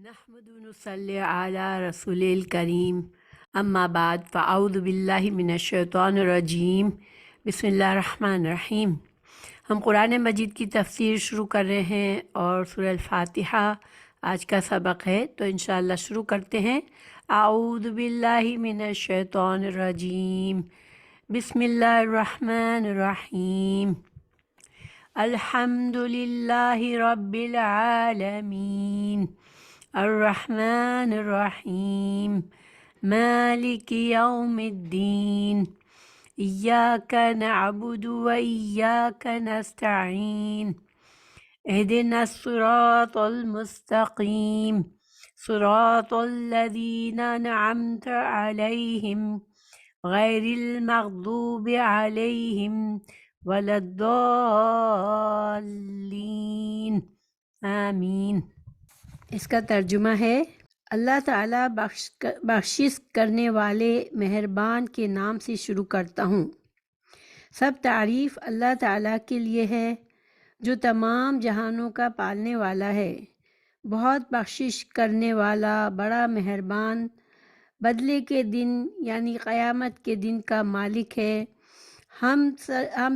نحمد ونصلی علی رسول الکریم اما بعد فاعوذ باللہ من الشیطان الرجیم بسم اللہ الرحمن الرحیم۔ ہم قرآن مجید کی تفسیر شروع کر رہے ہیں اور سورہ الفاتحہ آج کا سبق ہے، تو انشاءاللہ شروع کرتے ہیں۔ اعوذ باللہ من الشیطان الرجیم بسم اللہ الرحمن الرحیم۔ الحمد للہ رب العالمین الرحمن الرحیم مالک یوم الدین ایاک نعبد و ایاک نستعین اہدنا الصراط المستقیم صراط الذین انعمت علیہم غیر المغضوب علیہم ولا الضالین آمین۔ اس کا ترجمہ ہے، اللہ تعالیٰ بخشش کرنے والے مہربان کے نام سے شروع کرتا ہوں۔ سب تعریف اللہ تعالیٰ کے لیے ہے جو تمام جہانوں کا پالنے والا ہے، بہت بخشش کرنے والا، بڑا مہربان، بدلے کے دن یعنی قیامت کے دن کا مالک ہے۔ ہم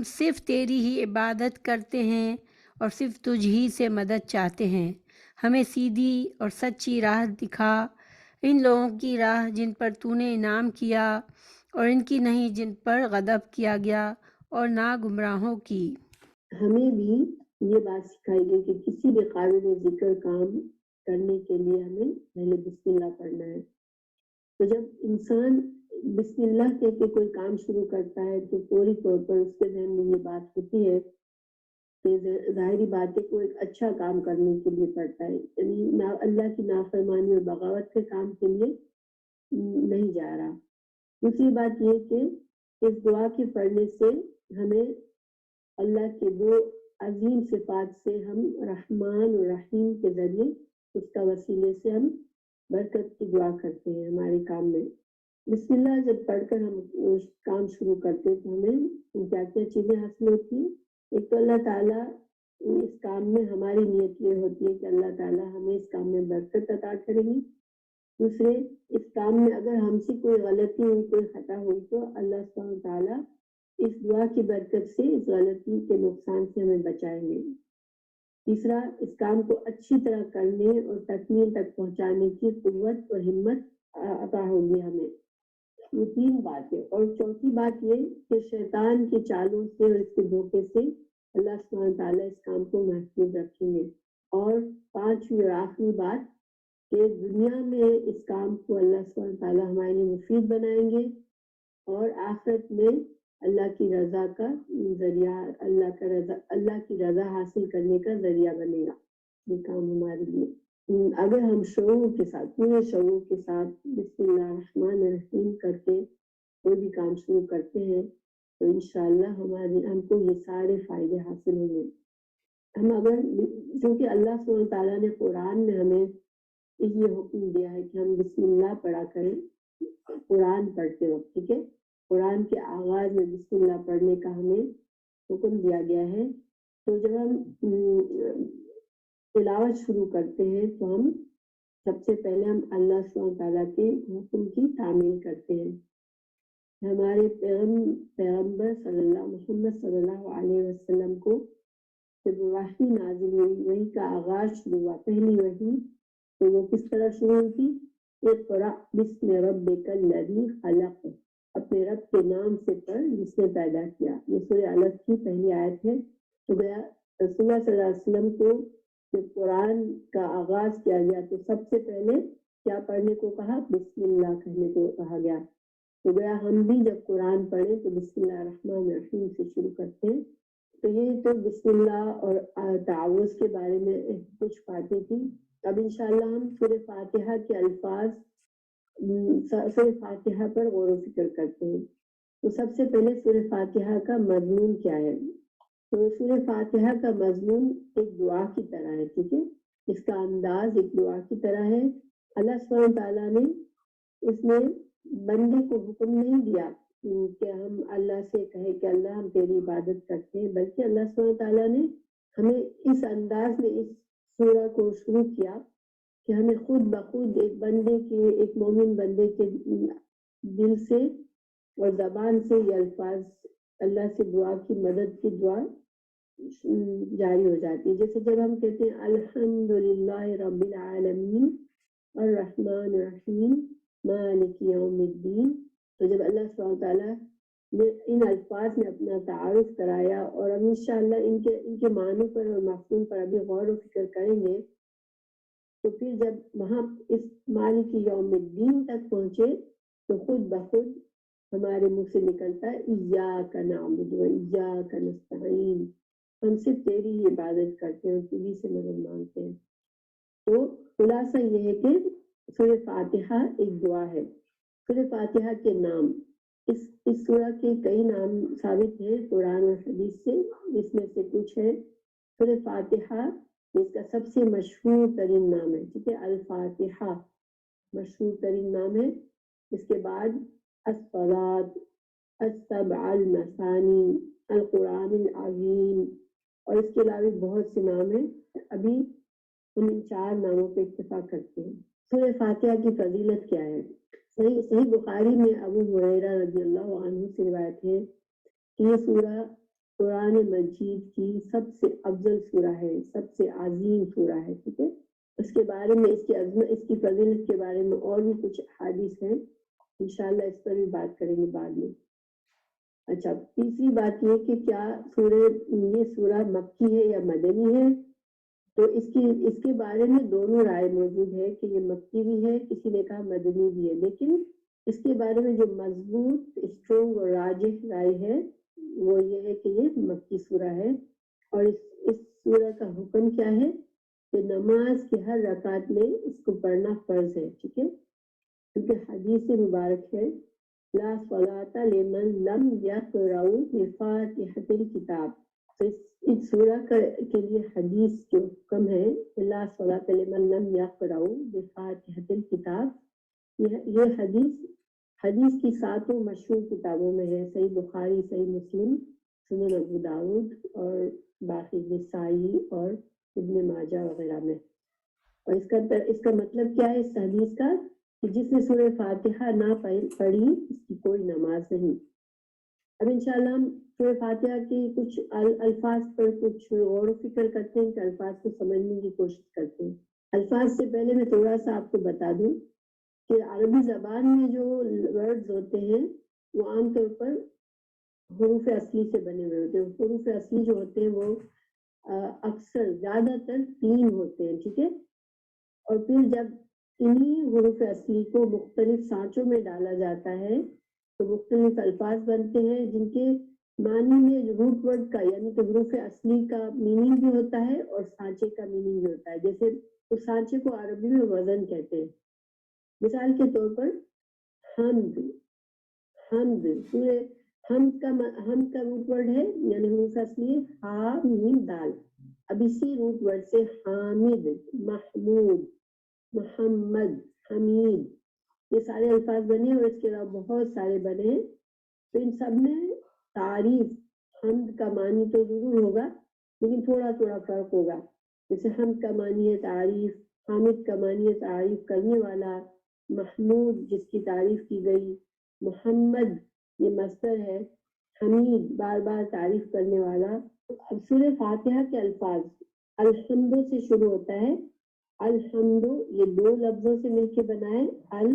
صرف تیری ہی عبادت کرتے ہیں اور صرف تجھ ہی سے مدد چاہتے ہیں۔ ہمیں سیدھی اور سچی راہ دکھا، ان لوگوں کی راہ جن پر تو نے انعام کیا، اور ان کی نہیں جن پر غضب کیا گیا، اور نہ گمراہوں کی۔ ہمیں بھی یہ بات سکھائی گئی کہ کسی بھی قابل ذکر کام کرنے کے لیے ہمیں پہلے بسم اللہ پڑھنا ہے۔ تو جب انسان بسم اللہ کہہ کے کوئی کام شروع کرتا ہے تو فوری طور پر اس کے ذہن میں یہ بات ہوتی ہے کہ ظاہری بات ہے کہ وہ ایک اچھا کام کرنے کے لیے پڑھتا ہے، یعنی اللہ کی نافرمانی اور بغاوت کے کام کے لیے نہیں جا رہا۔ دوسری بات یہ کہ اس دعا کے پڑھنے سے ہمیں اللہ کے دو عظیم صفات سے ہم رحمان اور رحیم کے ذریعے اس کا وسیلے سے ہم برکت کی دعا کرتے ہیں ہمارے کام میں۔ بسم اللہ جب پڑھ کر ہم کام شروع کرتے ہیں تو ہمیں کیا کیا چیزیں حاصل ہوتی ہیں۔ ایک تو اللہ تعالیٰ اس کام میں ہماری نیت یہ ہوتی ہے کہ اللہ تعالیٰ ہمیں اس کام میں برکت عطا کریں گے۔ دوسرے، اس کام میں اگر ہم سے کوئی غلطی ہوئی، کوئی خطا ہوئی تو اللہ سبحانہ تعالیٰ اس دعا کی برکت سے اس غلطی کے نقصان سے ہمیں بچائیں گے۔ تیسرا، اس کام کو اچھی طرح کرنے اور تکمیل تک پہنچانے کی قوت اور ہمت عطا ہوگی ہمیں۔ یہ تین باتیں، اور چوتھی بات یہ کہ شیطان کی چالوں سے اور اس کے دھوکے سے اللہ سبحانہ تعالیٰ اس کام کو محفوظ رکھیں گے۔ اور پانچویں اور آخری بات کہ دنیا میں اس کام کو اللہ سبحانہ تعالیٰ ہمارے لیے مفید بنائیں گے، اور آخرت میں اللہ کی رضا کا ذریعہ، اللہ کی رضا حاصل کرنے کا ذریعہ بنے گا یہ کام ہمارے لیے۔ اگر ہم شعور کے ساتھ، پورے شعور کے ساتھ بسم اللہ الرحمن الرحیم کر کے کوئی بھی کام شروع کرتے ہیں تو انشاءاللہ ہم کو یہ سارے فائدے حاصل ہوں گے۔ ہم اگر، کیونکہ اللہ سبحانہ تعالیٰ نے قرآن میں ہمیں یہ حکم دیا ہے کہ ہم بسم اللہ پڑھا کریں قرآن پڑھتے وقت، ٹھیک ہے، قرآن کے آغاز میں بسم اللہ پڑھنے کا ہمیں حکم دیا گیا ہے۔ تو جب ہم تلاوت شروع کرتے ہیں تو ہم سب سے پہلے ہم اللہ سبحانہ تعالیٰ کے حکم کی تعمیل کرتے ہیں۔ ہمارے پیغمبر محمد صلی اللہ علیہ وسلم کو جب وحی نازل ہوئی، وحی کا آغاز شروع ہوا، پہلی وحی تو وہ کس طرح شروع ہوئی تھی؟ اقرأ بسم ربک الذی خلق، اپنے رب کے نام سے پڑھ جس نے پیدا کیا۔ یہ سورہ علق کی پہلی آیت ہے۔ تو گیا رسول اللہ صلی اللہ علیہ وسلم کو جب قرآن کا آغاز کیا گیا تو سب سے پہلے کیا پڑھنے کو کہا؟ بسم اللہ کہنے کو کہا گیا۔ تو گیا ہم بھی جب قرآن پڑھیں تو بسم اللہ الرحمن الرحیم سے شروع کرتے ہیں۔ تو یہ تو بسم اللہ اور تعوذ کے بارے میں کچھ باتیں تھیں۔ اب انشاءاللہ ہم سورہ فاتحہ کے الفاظ، سورہ فاتحہ پر غور و فکر کرتے ہیں۔ تو سب سے پہلے سورہ فاتحہ کا مضمون کیا ہے؟ تو سورہ فاتحہ کا مضمون ایک دعا کی طرح ہے، ٹھیک ہے، اس کا انداز ایک دعا کی طرح ہے۔ اللہ سبحانہ تعالیٰ نے اس میں بندے کو حکم نہیں دیا کہ ہم اللہ سے کہیں کہ اللہ ہم تیری عبادت کرتے ہیں، بلکہ اللہ سبحانہ تعالیٰ نے ہمیں اس انداز میں اس سورہ کو شروع کیا کہ ہمیں خود بخود ایک مومن بندے کے دل سے اور زبان سے یہ الفاظ اللہ سے دعا کی مدد کی دعا جاری ہو جاتی ہے. جیسے جب ہم کہتے ہیں الحمدللہ رب العالمین الرحمن الرحیم مالک یوم الدین، تو جب اللہ سبحانہ تعالیٰ نے ان الفاظ میں اپنا تعارف کرایا اور اب انشاءاللہ ان کے معنی پر اور مفہوم پر ابھی غور و فکر کریں گے، تو پھر جب وہاں اس مالک یوم الدین تک پہنچے تو خود بخود ہمارے منہ سے نکلتا ہے ایاک نعبد و ایاک نستعین، ہم صرف تیری ہی عبادت کرتے ہیں اور تجھی سے مدد مانگتے ہیں. تو خلاصہ یہ ہے کہ سورہ فاتحہ ایک دعا ہے. سورہ فاتحہ کے نام، اس سورہ کے کئی نام ثابت ہیں قرآن اور حدیث سے، اس میں سے کچھ ہے. سورہ فاتحہ اس کا سب سے مشہور ترین نام ہے، ٹھیک ہے، الفاتحہ مشہور ترین نام ہے. اس کے بعد الصلاۃ، السبع المثانی، القرآن العظیم، اور اس کے علاوہ بہت سے نام ہیں. ابھی ہم ان 4 ناموں پہ اتفاق کرتے ہیں. سورہ فاتحہ کی فضیلت کیا ہے؟ صحیح بخاری میں ابو ہریرہ رضی اللہ عنہ سے روایت ہے کہ یہ سورہ قرآن مجید کی سب سے افضل سورہ ہے، سب سے عظیم سورہ ہے. ٹھیک ہے، اس کے بارے میں اس کی عظمت، اس کی فضیلت کے بارے میں اور بھی کچھ حدیث ہیں، انشاءاللہ اس پر بھی بات کریں گے بعد میں. اچھا، تیسری بات یہ کہ کیا یہ سورہ مکی ہے یا مدنی ہے؟ تو اس کے بارے میں دونوں رائے موجود ہے کہ یہ مکی بھی ہے، کسی نے کہا مدنی بھی ہے. لیکن اس کے بارے میں جو مضبوط، اسٹرونگ اور راجح رائے ہے وہ یہ ہے کہ یہ مکی سورہ ہے. اور اس سورہ کا حکم کیا ہے کہ نماز کی ہر رکعت میں اس کو پڑھنا فرض ہے. ٹھیک ہے، کیونکہ حدیث مبارک ہے لا صلاۃ لمن لم یقرأ بفاتحۃ الکتاب. تو اس سورہ کے لیے حدیث جو حکم ہے لا صلاۃ لمن لم یقرأ بفاتحۃ الکتاب، یہ حدیث کی 7 مشہور کتابوں میں ہے، صحیح بخاری، صحیح مسلم، سنن ابو داؤد اور باقی نسائی اور ابن ماجہ وغیرہ میں. اور اس کا مطلب کیا ہے اس حدیث کا کہ جس نے سورہ فاتحہ نہ پڑھی اس کی کوئی نماز نہیں. اب انشاءاللہ ہم سورہ فاتحہ کے کچھ الفاظ پر کچھ غور و فکر کرتے ہیں کہ الفاظ کو سمجھنے کی کوشش کرتے ہیں. الفاظ سے پہلے میں تھوڑا سا آپ کو بتا دوں کہ عربی زبان میں جو ورڈز ہوتے ہیں وہ عام طور پر حروف اصلی سے بنے ہوئے ہوتے ہیں. حروف اصلی جو ہوتے ہیں وہ اکثر زیادہ تر 3 ہوتے ہیں. ٹھیک ہے، اور پھر جب انہی حروف اصلی کو مختلف سانچوں میں ڈالا جاتا ہے تو مختلف الفاظ بنتے ہیں جن کے معنی میں روٹ ورڈ کا یعنی کہ حروف اصلی کا میننگ بھی ہوتا ہے اور سانچے کا میننگ بھی ہوتا ہے. جیسے اس سانچے کو عربی میں وزن کہتے ہیں. مثال کے طور پر حمد پورے حمد کا روٹ ورڈ ہے یعنی حروف اصلی ہا میم دال. اب اسی روٹ ورڈ سے حامد، محمود، محمد، حمید، یہ سارے الفاظ بنے اور اس کے علاوہ بہت سارے بنے ہیں. تو ان سب میں تعریف، حمد کا معنی تو ضرور ہوگا لیکن تھوڑا تھوڑا فرق ہوگا. جیسے حمد کا معنی ہے تعریف، حامد کا معنی ہے تعریف کرنے والا، محمود جس کی تعریف کی گئی، محمد یہ مصدر ہے، حمید بار بار تعریف کرنے والا. اب سورہ فاتحہ کے الفاظ الحمد سے شروع ہوتا ہے. الحمد یہ 2 لفظوں سے مل کے بنا ہے، ال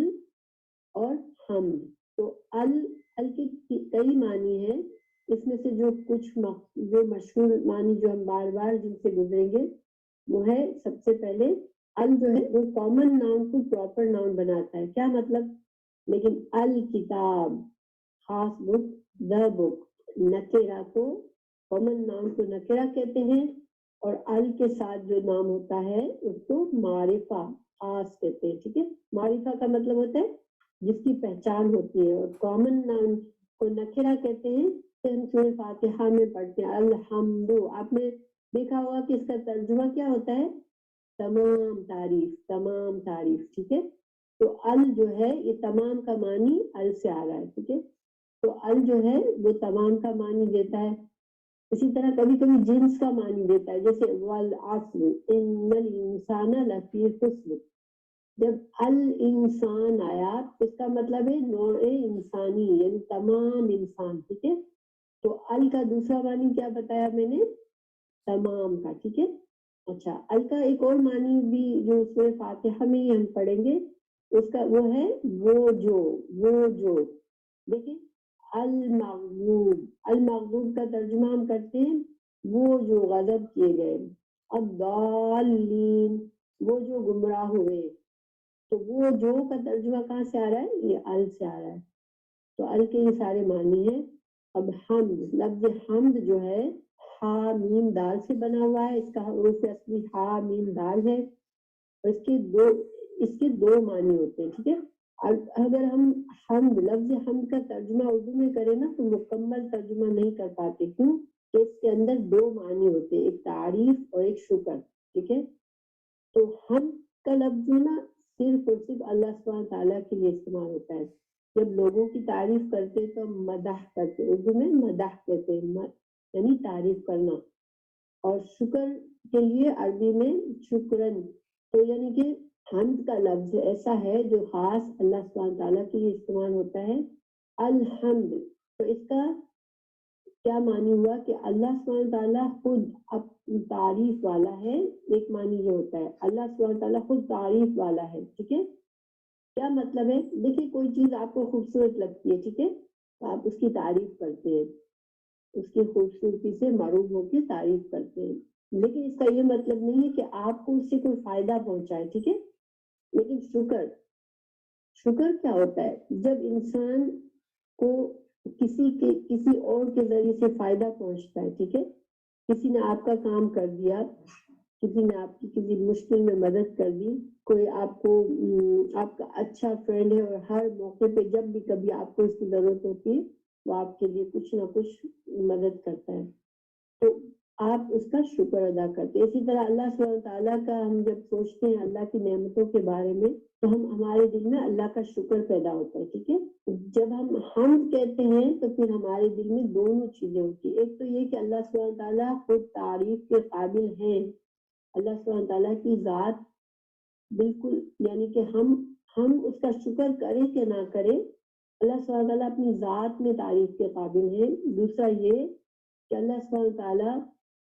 اور حمد. تو ال کے کئی معنی ہیں، اس میں سے جو مشہور معنی جو ہم بار بار جن سے گزریں گے وہ ہے سب سے پہلے ال جو ہے وہ کامن ناؤن کو پراپر ناؤن بناتا ہے. کیا مطلب؟ لیکن الکتاب خاص بک، دا بک نکرہ کو کامن ناؤن کو نکرہ کہتے ہیں اور ال کے ساتھ جو نام ہوتا ہے اس کو معرفہ خاص کہتے ہیں. ٹھیک ہے، معرفہ کا مطلب ہوتا ہے جس کی پہچان ہوتی ہے اور کامن ناؤن کو نکرہ کہتے ہیں. ہم سورہ فاتحہ میں پڑھتے ہیں الحمد. آپ نے دیکھا ہوگا کہ اس کا ترجمہ کیا ہوتا ہے؟ تمام تعریف، تمام تعریف. ٹھیک ہے، تو ال جو ہے یہ تمام کا معنی ال سے آ رہا ہے. ٹھیک ہے، تو ال جو ہے وہ تمام کا معنی دیتا ہے. اسی طرح کبھی کبھی جنس کا معنی دیتا ہے، جیسے والعصر ان الانسان لفی خسر. جب الانسان آیا تو اس کا مطلب ہے نوع انسانی یعنی تمام انسان، ٹھیک ہے. تو ال کا دوسرا معنی کیا بتایا میں نے؟ تمام کا، ٹھیک ہے. اچھا، ال کا ایک اور معنی بھی جو سورہ فاتحہ میں ہی ہم پڑھیں گے، اس کا وہ ہے وہ جو دیکھیں المغضوب. المغضوب کا ترجمہ ہم کرتے ہیں وہ جو غضب کیے گئے. الضالین وہ جو گمراہ ہوئے. تو وہ جو کا ترجمہ کہاں سے آ رہا ہے؟ یہ ال سے آ رہا ہے. تو ال کے یہ سارے معنی ہیں. اب حمد، لفظ حمد جو ہے ہا میم دال سے بنا ہوا ہے. اس کا حروف اصلی ہا میم دال ہے. اور اس کے دو معنی ہوتے ہیں، ٹھیک ہے. اگر ہم حمد، لفظ حمد کا ترجمہ اردو میں کریں نا تو مکمل ترجمہ نہیں کر پاتے. کیوں کہ اس کے اندر دو معنی ہوتے ہیں، ایک تعریف اور ایک شکر، ٹھیک ہے. تو حمد کا لفظ جو نا صرف اور صرف اللہ سبحانہ تعالیٰ کے لیے استعمال ہوتا ہے. جب لوگوں کی تعریف کرتے تو مدح کرتے، اردو میں مدح کہتے ہیں، یعنی تعریف کرنا. اور شکر کے لیے عربی میں شکرن. تو یعنی کہ حمد کا لفظ ایسا ہے جو خاص اللہ سبحانہ تعالیٰ کے لیے استعمال ہوتا ہے. الحمد، تو اس کا کیا معنی ہوا کہ اللہ سبحانہ تعالیٰ خود تعریف والا ہے. ایک معنی یہ ہوتا ہے اللہ سبحانہ تعالیٰ خود تعریف والا ہے، ٹھیک ہے. کیا مطلب ہے؟ دیکھیں کوئی چیز آپ کو خوبصورت لگتی ہے، ٹھیک ہے، تو آپ اس کی تعریف کرتے ہیں، اس کی خوبصورتی سے معروف ہو کے تعریف کرتے ہیں. لیکن اس کا یہ مطلب نہیں ہے کہ آپ کو اس سے کوئی فائدہ پہنچائے، ٹھیک ہے. لیکن شکر کیا ہوتا ہے؟ جب انسان کو کسی اور کے ذریعے سے فائدہ پہنچتا ہے، ٹھیک ہے. کسی نے آپ کا کام کر دیا، کسی نے آپ کی کسی مشکل میں مدد کر دی، کوئی آپ کا اچھا فرینڈ ہے اور ہر موقع پہ جب بھی کبھی آپ کو اس کی ضرورت ہوتی ہے وہ آپ کے لیے کچھ نہ کچھ مدد کرتا ہے، تو آپ اس کا شکر ادا کرتے ہیں. اسی طرح اللہ سبحانہ تعالیٰ کا ہم جب سوچتے ہیں اللہ کی نعمتوں کے بارے میں تو ہمارے دل میں اللہ کا شکر پیدا ہوتا ہے، ٹھیک ہے. جب ہم حمد کہتے ہیں تو پھر ہمارے دل میں دونوں چیزیں ہوتی ہیں. ایک تو یہ کہ اللہ سبحانہ تعالیٰ خود تعریف کے قابل ہیں. اللہ سبحانہ تعالیٰ کی ذات بالکل، یعنی کہ ہم اس کا شکر کریں کہ نہ کریں، اللہ سبحانہ تعالیٰ اپنی ذات میں تعریف کے قابل ہیں. دوسرا یہ کہ اللہ سبحانہ تعالیٰ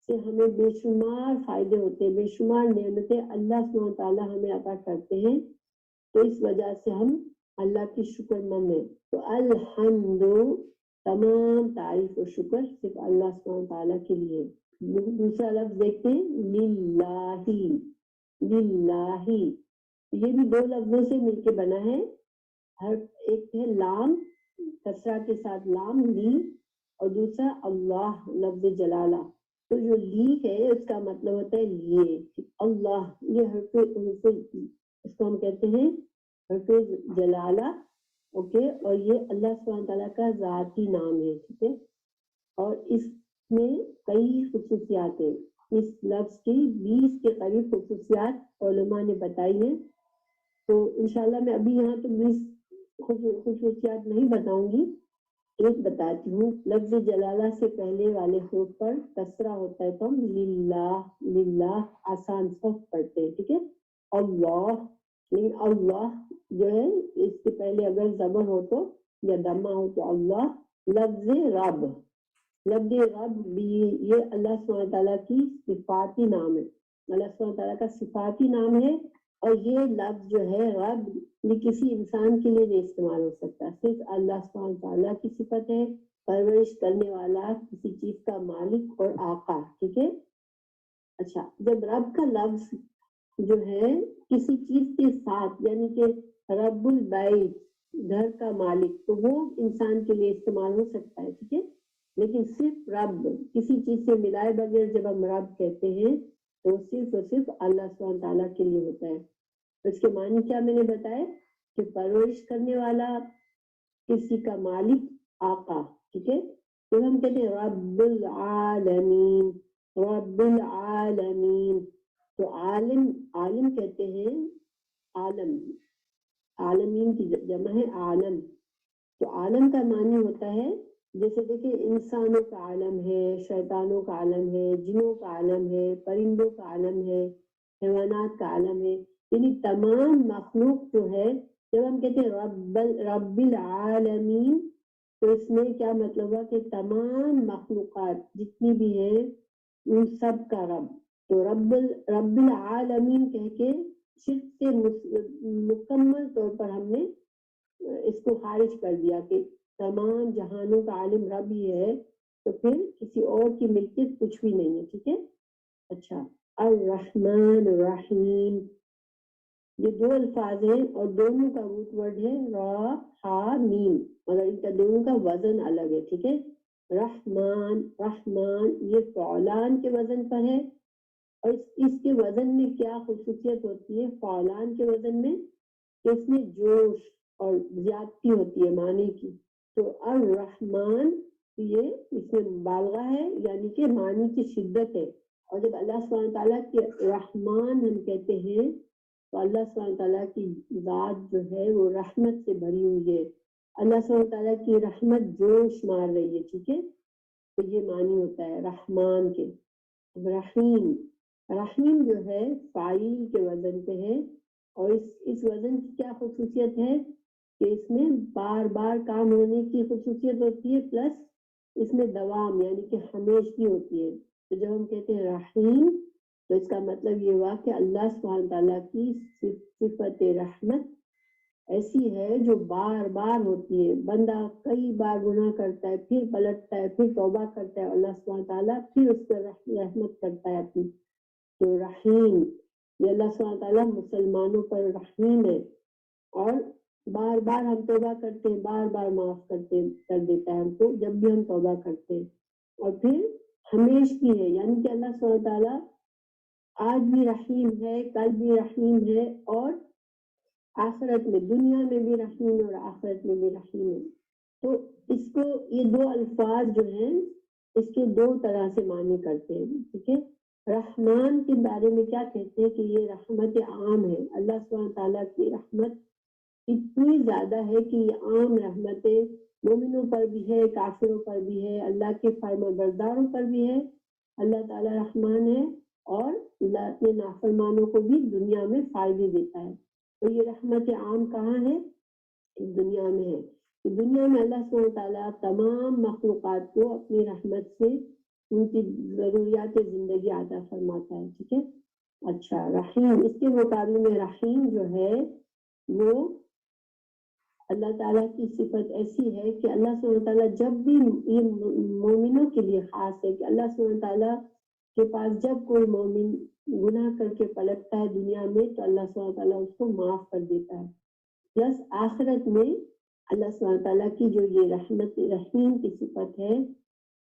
سے ہمیں بے شمار فائدے ہوتے ہیں، بے شمار نعمتیں اللہ سبحانہ تعالیٰ ہمیں عطا کرتے ہیں. تو اس وجہ سے ہم اللہ کی شکر مند ہیں. تو الحمد، تمام تعریف و شکر صرف اللہ سبحانہ تعالیٰ کے لیے. دوسرا لفظ دیکھتے ہیں للہ. یہ بھی دو لفظوں سے مل کے بنا ہے. ہر ایک ہے لام، کسرہ کے ساتھ لام لی، اور دوسرا اللہ لفظ جلالہ. تو جو لی ہے اس کا مطلب ہوتا ہے لیے. اللہ یہ حرف اس کو ہم کہتے ہیں حرف جلالہ، اوکے. اور یہ اللہ سبحانہ تعالیٰ کا ذاتی نام ہے، ٹھیک ہے. اور اس میں کئی خصوصیات ہیں. اس لفظ کی 20 کے قریب خصوصیات علماء نے بتائی ہیں. تو انشاءاللہ میں ابھی یہاں تو 20 خصوصیات نہیں بتاؤں گی، ایک بتاتی ہوں. لفظ جلالہ سے پہلے والے حروف پر کسرہ ہوتا ہے تو ہم للہ آسان سخت پڑھتے ہیں، ٹھیک ہے. اللہ، لیکن اللہ جو ہے اس کے پہلے اگر زبر ہو تو یا دمہ ہو تو اللہ. لفظ رب بھی یہ اللہ سبحانہ تعالیٰ کی صفاتی نام ہے. اللہ سبحانہ تعالیٰ کا صفاتی نام ہے. اور یہ لفظ جو ہے رب، یہ کسی انسان کے لیے نہیں استعمال ہو سکتا، صرف اللہ سبحانہ تعالیٰ کی صفت ہے. پرورش کرنے والا، کسی چیز کا مالک اور آقا، ٹھیک ہے. اچھا، جب رب کا لفظ جو ہے کسی چیز کے ساتھ، یعنی کہ رب البیت گھر کا مالک، تو وہ انسان کے لیے استعمال ہو سکتا ہے، ٹھیک ہے. لیکن صرف رب کسی چیز سے ملائے بغیر جب ہم رب کہتے ہیں تو صرف اور صرف اللہ سبحانہ تعالیٰ کے لیے ہوتا ہے. اس کے معنی کیا میں نے بتایا کہ پرورش کرنے والا، کسی کا مالک، آقا، ٹھیک ہے. تو ہم کہتے ہیں رب العالمین. تو عالم کہتے ہیں عالم، عالمین کی جمع ہے عالم. تو عالم کا معنی ہوتا ہے، جیسے دیکھیں انسانوں کا عالم ہے، شیطانوں کا عالم ہے، جنوں کا عالم ہے، پرندوں کا عالم ہے، حیوانات کا عالم ہے. یعنی تمام مخلوق جو ہے، جب ہم کہتے ہیں رب العالمین تو اس میں کیا مطلب ہوا کہ تمام مخلوقات جتنی بھی ہیں ان سب کا رب. تو رب العالمین کہہ کے شرک سے مکمل طور پر ہم نے اس کو خارج کر دیا کہ تمام جہانوں کا عالم رب ہی ہے، تو پھر کسی اور کی ملکیت کچھ بھی نہیں ہے. ٹھیک ہے. اچھا، الرحمن الرحیم یہ دو الفاظ ہیں اور دونوں کا روٹ ورڈ ہے را ہا میم، مگر ان کا دونوں کا وزن الگ ہے. ٹھیک ہے. رحمان یہ فعلان کے وزن پر ہے، اور اس کے وزن میں کیا خصوصیت ہوتی ہے فعلان کے وزن میں کہ اس میں جوش اور زیادتی ہوتی ہے معنی کی. تو الرحمن یہ اس میں مبالغہ ہے، یعنی کہ معنی کی شدت ہے. اور جب اللہ سبحانہ تعالیٰ کے رحمان ہم کہتے ہیں تو اللہ سبحانہ تعالیٰ کی ذات جو ہے وہ رحمت سے بھری ہوئی ہے. اللہ سبحانہ تعالیٰ کی رحمت جوش مار رہی ہے. ٹھیک ہے. تو یہ معنی ہوتا ہے رحمان کے. رحیم جو ہے فاعل کے وزن پہ ہے، اور اس وزن کی کیا خصوصیت ہے کہ اس میں بار بار کام ہونے کی خصوصیت ہوتی ہے، پلس اس میں دوام یعنی کہ ہمیشگی ہوتی ہے. تو جب ہم کہتے ہیں رحیم تو اس کا مطلب یہ ہوا کہ اللہ سبحانہ تعالیٰ کی صفت رحمت ایسی ہے جو بار بار ہوتی ہے. بندہ کئی بار گناہ کرتا ہے، پھر پلٹتا ہے، پھر توبہ کرتا ہے، اللہ سبحانہ تعالیٰ پھر اس پر رحمت کرتا ہے اپنی. تو رحیم یہ اللہ سبحانہ تعالیٰ مسلمانوں پر رحیم ہے، اور بار بار ہم توبہ کرتے ہیں، بار بار معاف کر دیتا ہے ہم کو جب بھی ہم توبہ کرتے ہیں. اور پھر ہمیشگی ہے، یعنی کہ اللہ سبحانہ تعالیٰ آج بھی رحیم ہے، کل بھی رحیم ہے، اور آخرت میں دنیا میں بھی رحیم ہے اور آخرت میں بھی رحیم ہے. تو اس کو یہ دو الفاظ جو ہیں اس کے دو طرح سے معنی کرتے ہیں. ٹھیک ہے. رحمان کے بارے میں کیا کہتے ہیں کہ یہ رحمت عام ہے. اللہ سبحانہ تعالیٰ کی رحمت اتنی زیادہ ہے کہ یہ عام رحمت مومنوں پر بھی ہے، کافروں پر بھی ہے، اللہ کے فرما برداروں پر بھی ہے. اللہ تعالیٰ رحمان ہے اور اللہ اپنے نافرمانوں کو بھی دنیا میں فائدے دیتا ہے. تو یہ رحمت عام کہاں ہے؟ دنیا میں ہے. دنیا میں اللہ سبحانہ تعالیٰ تمام مخلوقات کو اپنی رحمت سے ان کی ضروریات زندگی عطا فرماتا ہے. ٹھیک ہے. اچھا، رحیم اس کے مقابلے میں رحیم جو ہے وہ اللہ تعالیٰ کی صفت ایسی ہے کہ اللہ سبحانہ تعالیٰ جب بھی یہ مومنوں کے لیے خاص ہے کہ اللہ سبحانہ تعالیٰ کے پاس جب کوئی مومن گناہ کر کے پلٹتا ہے دنیا میں تو اللہ سبحانہ تعالیٰ اس کو معاف کر دیتا ہے. پلس آخرت میں اللہ سبحانہ تعالیٰ کی جو یہ رحمت رحیم کی صفت ہے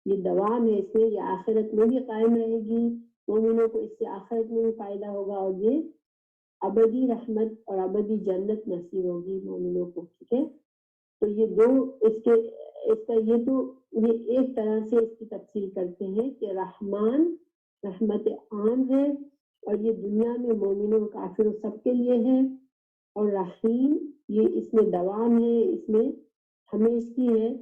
یہ دوام ہے، اس میں یہ آخرت میں بھی قائم رہے گی. مومنوں کو اس سے آخرت میں بھی فائدہ ہوگا اور یہ ابدی رحمت اور ابدی جنت نصیب ہوگی مومنوں کو. ٹھیک ہے. تو یہ دو اس کا یہ ایک طرح سے اس کی تفصیل کرتے ہیں کہ رحمان رحمت عام ہے اور یہ دنیا میں مومنوں کافروں سب کے لیے ہے، اور رحیم یہ اس میں دوام ہے، اس میں ہمیشگی ہے،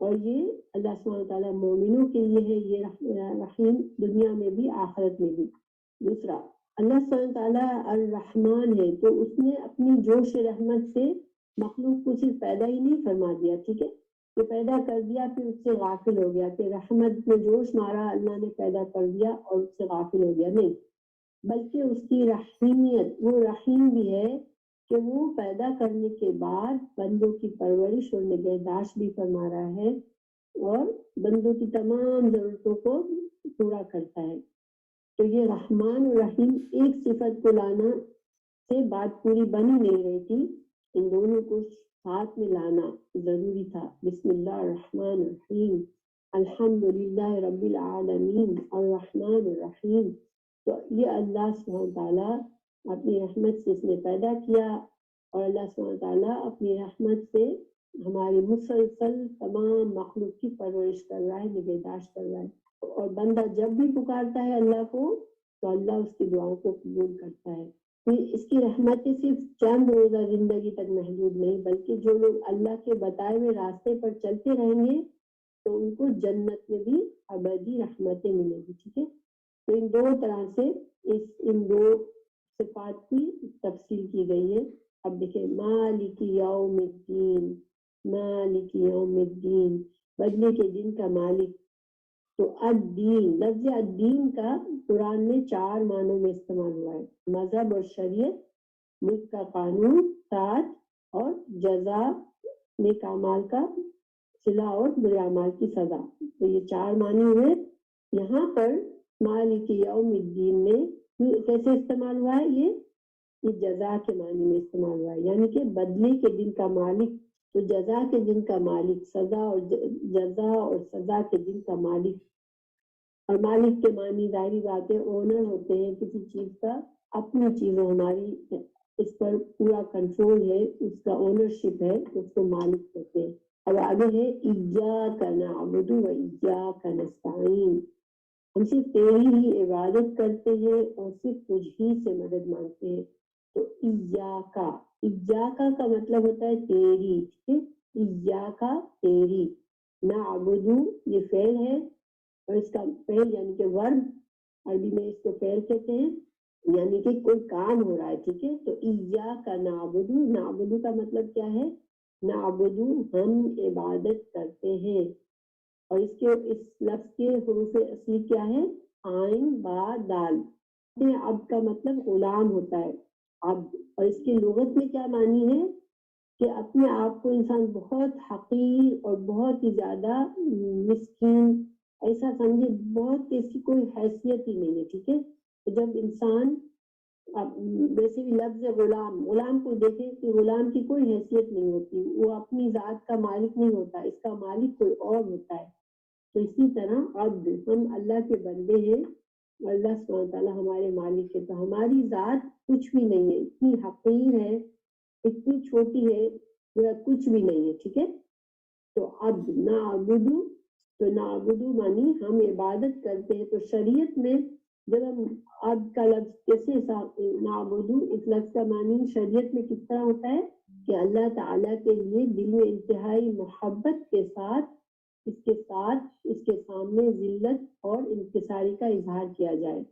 اور یہ اللہ سبحانہ تعالیٰ مومنوں کے لیے ہے یہ رحیم دنیا میں بھی آخرت میں بھی. دوسرا، اللہ سبحانہ تعالیٰ الرحمن ہے تو اس نے اپنی جوش رحمت سے مخلوق کو صرف پیدا ہی نہیں فرما دیا. ٹھیک ہے. کہ پیدا کر دیا پھر اس سے غافل ہو گیا کہ رحمت میں جوش مارا اللہ نے پیدا کر دیا اور اس سے غافل ہو گیا، نہیں، بلکہ اس کی رحیمیت وہ رحیم بھی ہے کہ وہ پیدا کرنے کے بعد بندوں کی پرورش اور نگہداشت بھی فرما رہا ہے اور بندوں کی تمام ضرورتوں کو پورا کرتا ہے. تو یہ رحمان اور رحیم ایک صفت کو لانا سے بات پوری بن ہی نہیں رہی تھی، ان دونوں کو ساتھ میں لانا ضروری تھا. بسم اللہ الرحمن الرحیم، الحمدللہ رب العالمین الرحمن الرحیم. تو یہ اللہ سبحانہ تعالیٰ اپنی رحمت سے اس نے پیدا کیا، اور اللہ سبحانہ تعالیٰ اپنی رحمت سے ہماری مسلسل تمام مخلوق کی پرورش کر رہا ہے، نگہداشت کر رہا ہے. اور بندہ جب بھی پکارتا ہے اللہ کو تو اللہ اس کی دعاؤں کو قبول کرتا ہے. اس کی رحمتیں صرف چند روزہ زندگی تک محدود نہیں، بلکہ جو لوگ اللہ کے بتائے ہوئے راستے پر چلتے رہیں گے تو ان کو جنت میں بھی ابدی رحمتیں ملیں گی. ٹھیک ہے. تو ان دو طرح سے ان دو صفات کی تفصیل کی گئی ہے. اب دیکھیں مالک یوم الدین، مالک یوم الدین بدلے کے دن کا مالک. تو الدین، لفظ الدین کا قرآن میں 4 معنوں میں استعمال ہوا ہے: مذہب اور شریعت، ملک کا قانون، تاج، اور جزا، نیک اعمال کا صلہ اور برے اعمال کی سزا. تو یہ 4 معنی ہوئے. یہاں پر مالک یوم الدین میں کیسے استعمال ہوا ہے؟ یہ جزا کے معنی میں استعمال ہوا ہے، یعنی کہ بدلے کے دن کا مالک. تو جزا کے دن کا مالک، سزا اور جزا اور سزا کے دن کا مالک. اور مالک کے معنی ظاہری بات ہے اونر ہوتے ہیں کسی چیز کا، اپنی چیز ہماری اس پر پورا کنٹرول ہے، اس کا اونرشپ ہے، اس کو مالک کہتے ہیں. اب آگے ہے ایاک نعبد و ایاک نستعین، ہم صرف تیری ہی عبادت کرتے ہیں اور صرف تجھ ہی سے مدد مانگتے ہیں. تو ایاکا، ایاکا کا مطلب ہوتا ہے تیری، ٹھیک ہے، ایاکا تیری. نعبدو یہ فعل ہے، اور اس کا فعل یعنی کہ ورب، عربی میں اس کو فعل کہتے ہیں، یعنی کہ کوئی کام ہو رہا ہے، ٹھیک ہے. تو ایاکا نعبدو، نعبدو کا مطلب کیا ہے؟ نعبدو ہم عبادت کرتے ہیں. اور اس لفظ کے حروف اصلی کیا ہے؟ عین با دال. عبد کا مطلب غلام ہوتا ہے، عبد. اور اس کی لغت میں کیا معنی ہے؟ کہ اپنے آپ کو انسان بہت حقیر اور بہت ہی زیادہ مسکین ایسا سمجھے، بہت اس کی کوئی حیثیت ہی نہیں ہے، ٹھیک ہے. تو جب انسان ویسے بھی لفظ غلام، غلام کو دیکھیں کہ غلام کی کوئی حیثیت نہیں ہوتی، وہ اپنی ذات کا مالک نہیں ہوتا، اس کا مالک کوئی اور ہوتا ہے. تو اسی طرح عبد، ہم اللہ کے بندے ہیں، اللہ سبحانہ وتعالیٰ ہمارے مالک ہے. تو ہماری ذات کچھ بھی نہیں ہے، اتنی حقیر ہے، اتنی چھوٹی ہے، وہ کچھ بھی نہیں ہے، ٹھیک ہے. تو عبد نعبدو، تو نعبدو مانی ہم عبادت کرتے ہیں. تو شریعت میں جب ہم عبد کا لفظ کیسے نعبدو، اس لفظ کا معنی شریعت میں کس طرح ہوتا ہے کہ اللہ تعالیٰ کے لیے دل میں انتہائی محبت کے ساتھ اس کے سامنے ذلت اور انکساری کا اظہار کیا جائے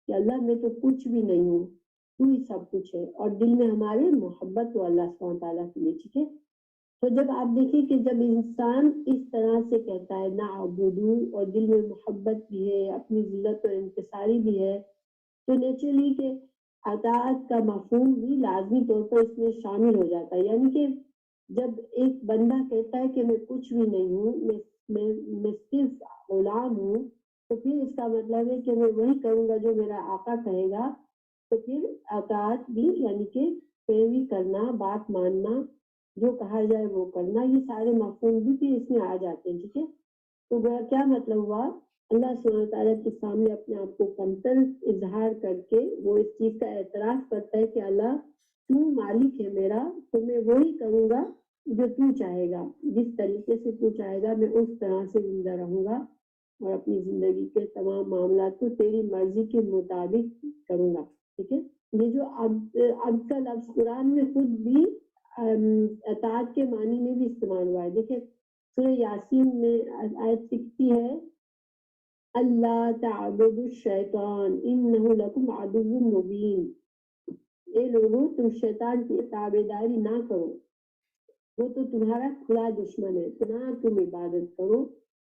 کہ اللہ میں تو کچھ بھی نہیں ہوں، تو ہی سب کچھ ہے. اور دل میں ہمارے محبت ہو اللہ سبحانہ تعالیٰ کے لیے، ٹھیک ہے. تو جب آپ دیکھیں کہ جب انسان اس طرح سے کہتا ہے نعبدو اور دل میں محبت بھی ہے، اپنی ذلت اور انکساری بھی ہے، تو نیچرلی کہ اطاعت کا مفہوم بھی لازمی طور پر اس میں شامل ہو جاتا ہے. یعنی کہ جب ایک بندہ کہتا ہے کہ میں کچھ بھی نہیں ہوں، میں صرف غلام ہوں، تو پھر اس کا مطلب ہے کہ میں وہی کروں گا جو میرا آقا کہے گا. تو پھر اطاعت بھی یعنی کہ پیروی کرنا، بات ماننا، جو کہا جائے وہ کرنا، یہ سارے مفہوم بھی پھر اس میں آ جاتے ہیں، ٹھیک ہے. تو کیا مطلب ہوا؟ اللہ سبحانہ تعالیٰ کے سامنے اپنے آپ کو کمتر اظہار کر کے وہ اس چیز کا اعتراف کرتا ہے کہ اللہ تو مالک ہے میرا، تو میں وہی کروں گا جو تو چاہے گا، جس طریقے سے تو چاہے گا میں اس طرح سے زندہ رہوں گا، اور اپنی زندگی کے تمام معاملات کو تیری مرضی کے مطابق کروں گا، ٹھیک ہے. یہ جو اب کا لفظ قرآن میں خود بھی اطاعت کے معنی میں بھی استعمال ہوا ہے. دیکھیں سورہ یاسین میں آیت 60 ہے، اللہ تعبد الشیطان انہ لکم عدو مبین. اے لوگوں تم شیطان کی تابعداری نہ کرو، وہ تو تمہارا کھلا دشمن ہے، تو نہ تم عبادت کرو.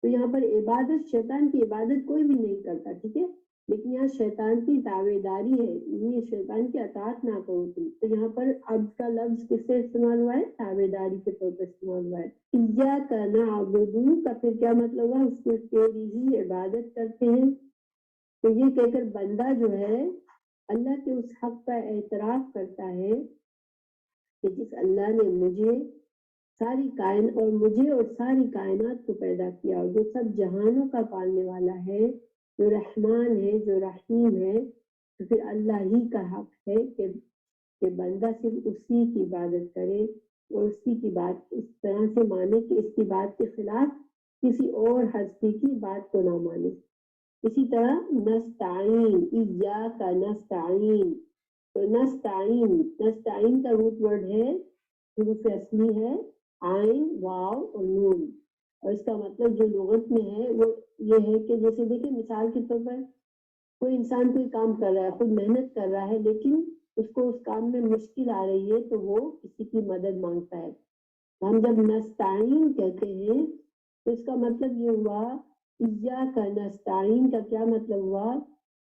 تو یہاں پر عبادت، شیطان کی عبادت کوئی بھی نہیں کرتا، ٹھیک ہے، لیکن یہاں شیطان کی تابعداری ہے، یہ شیطان کی اطاعت نہ کرو تم. تو یہاں پر عبد کا لفظ کس سے استعمال ہوا ہے؟ تابعداری کے طور پر استعمال ہوا ہے. ایاک نعبد کا پھر کیا مطلب ہوا؟ اس کو تیری ہی عبادت کرتے ہیں. تو یہ کہہ کر بندہ جو ہے اللہ کے اس حق کا اعتراف کرتا ہے کہ جس اللہ نے مجھے اور ساری کائنات کو پیدا کیا، اور جو سب جہانوں کا پالنے والا ہے، جو رحمان ہے، جو رحیم ہے، تو پھر اللہ ہی کا حق ہے کہ بندہ صرف اسی کی عبادت کرے اور اسی کی بات اس طرح سے مانے کہ اس کی بات کے خلاف کسی اور ہستی کی بات کو نہ مانے. اسی طرح نستعین، ایاک نستعین. تو نستعین کا روٹ ورڈ ہے، حروف اصلی ہے عین، واو اور نون. اور اس کا مطلب جو لغت میں ہے وہ یہ ہے کہ جیسے دیکھیں مثال کے طور پر کوئی انسان کوئی کام کر رہا ہے، خود محنت کر رہا ہے، لیکن اس کو اس کام میں مشکل آ رہی ہے تو وہ کسی کی مدد مانگتا ہے. ہم جب نستعین کہتے ہیں تو اس کا مطلب یہ ہوا، ایاک نستعین کا کیا مطلب ہوا؟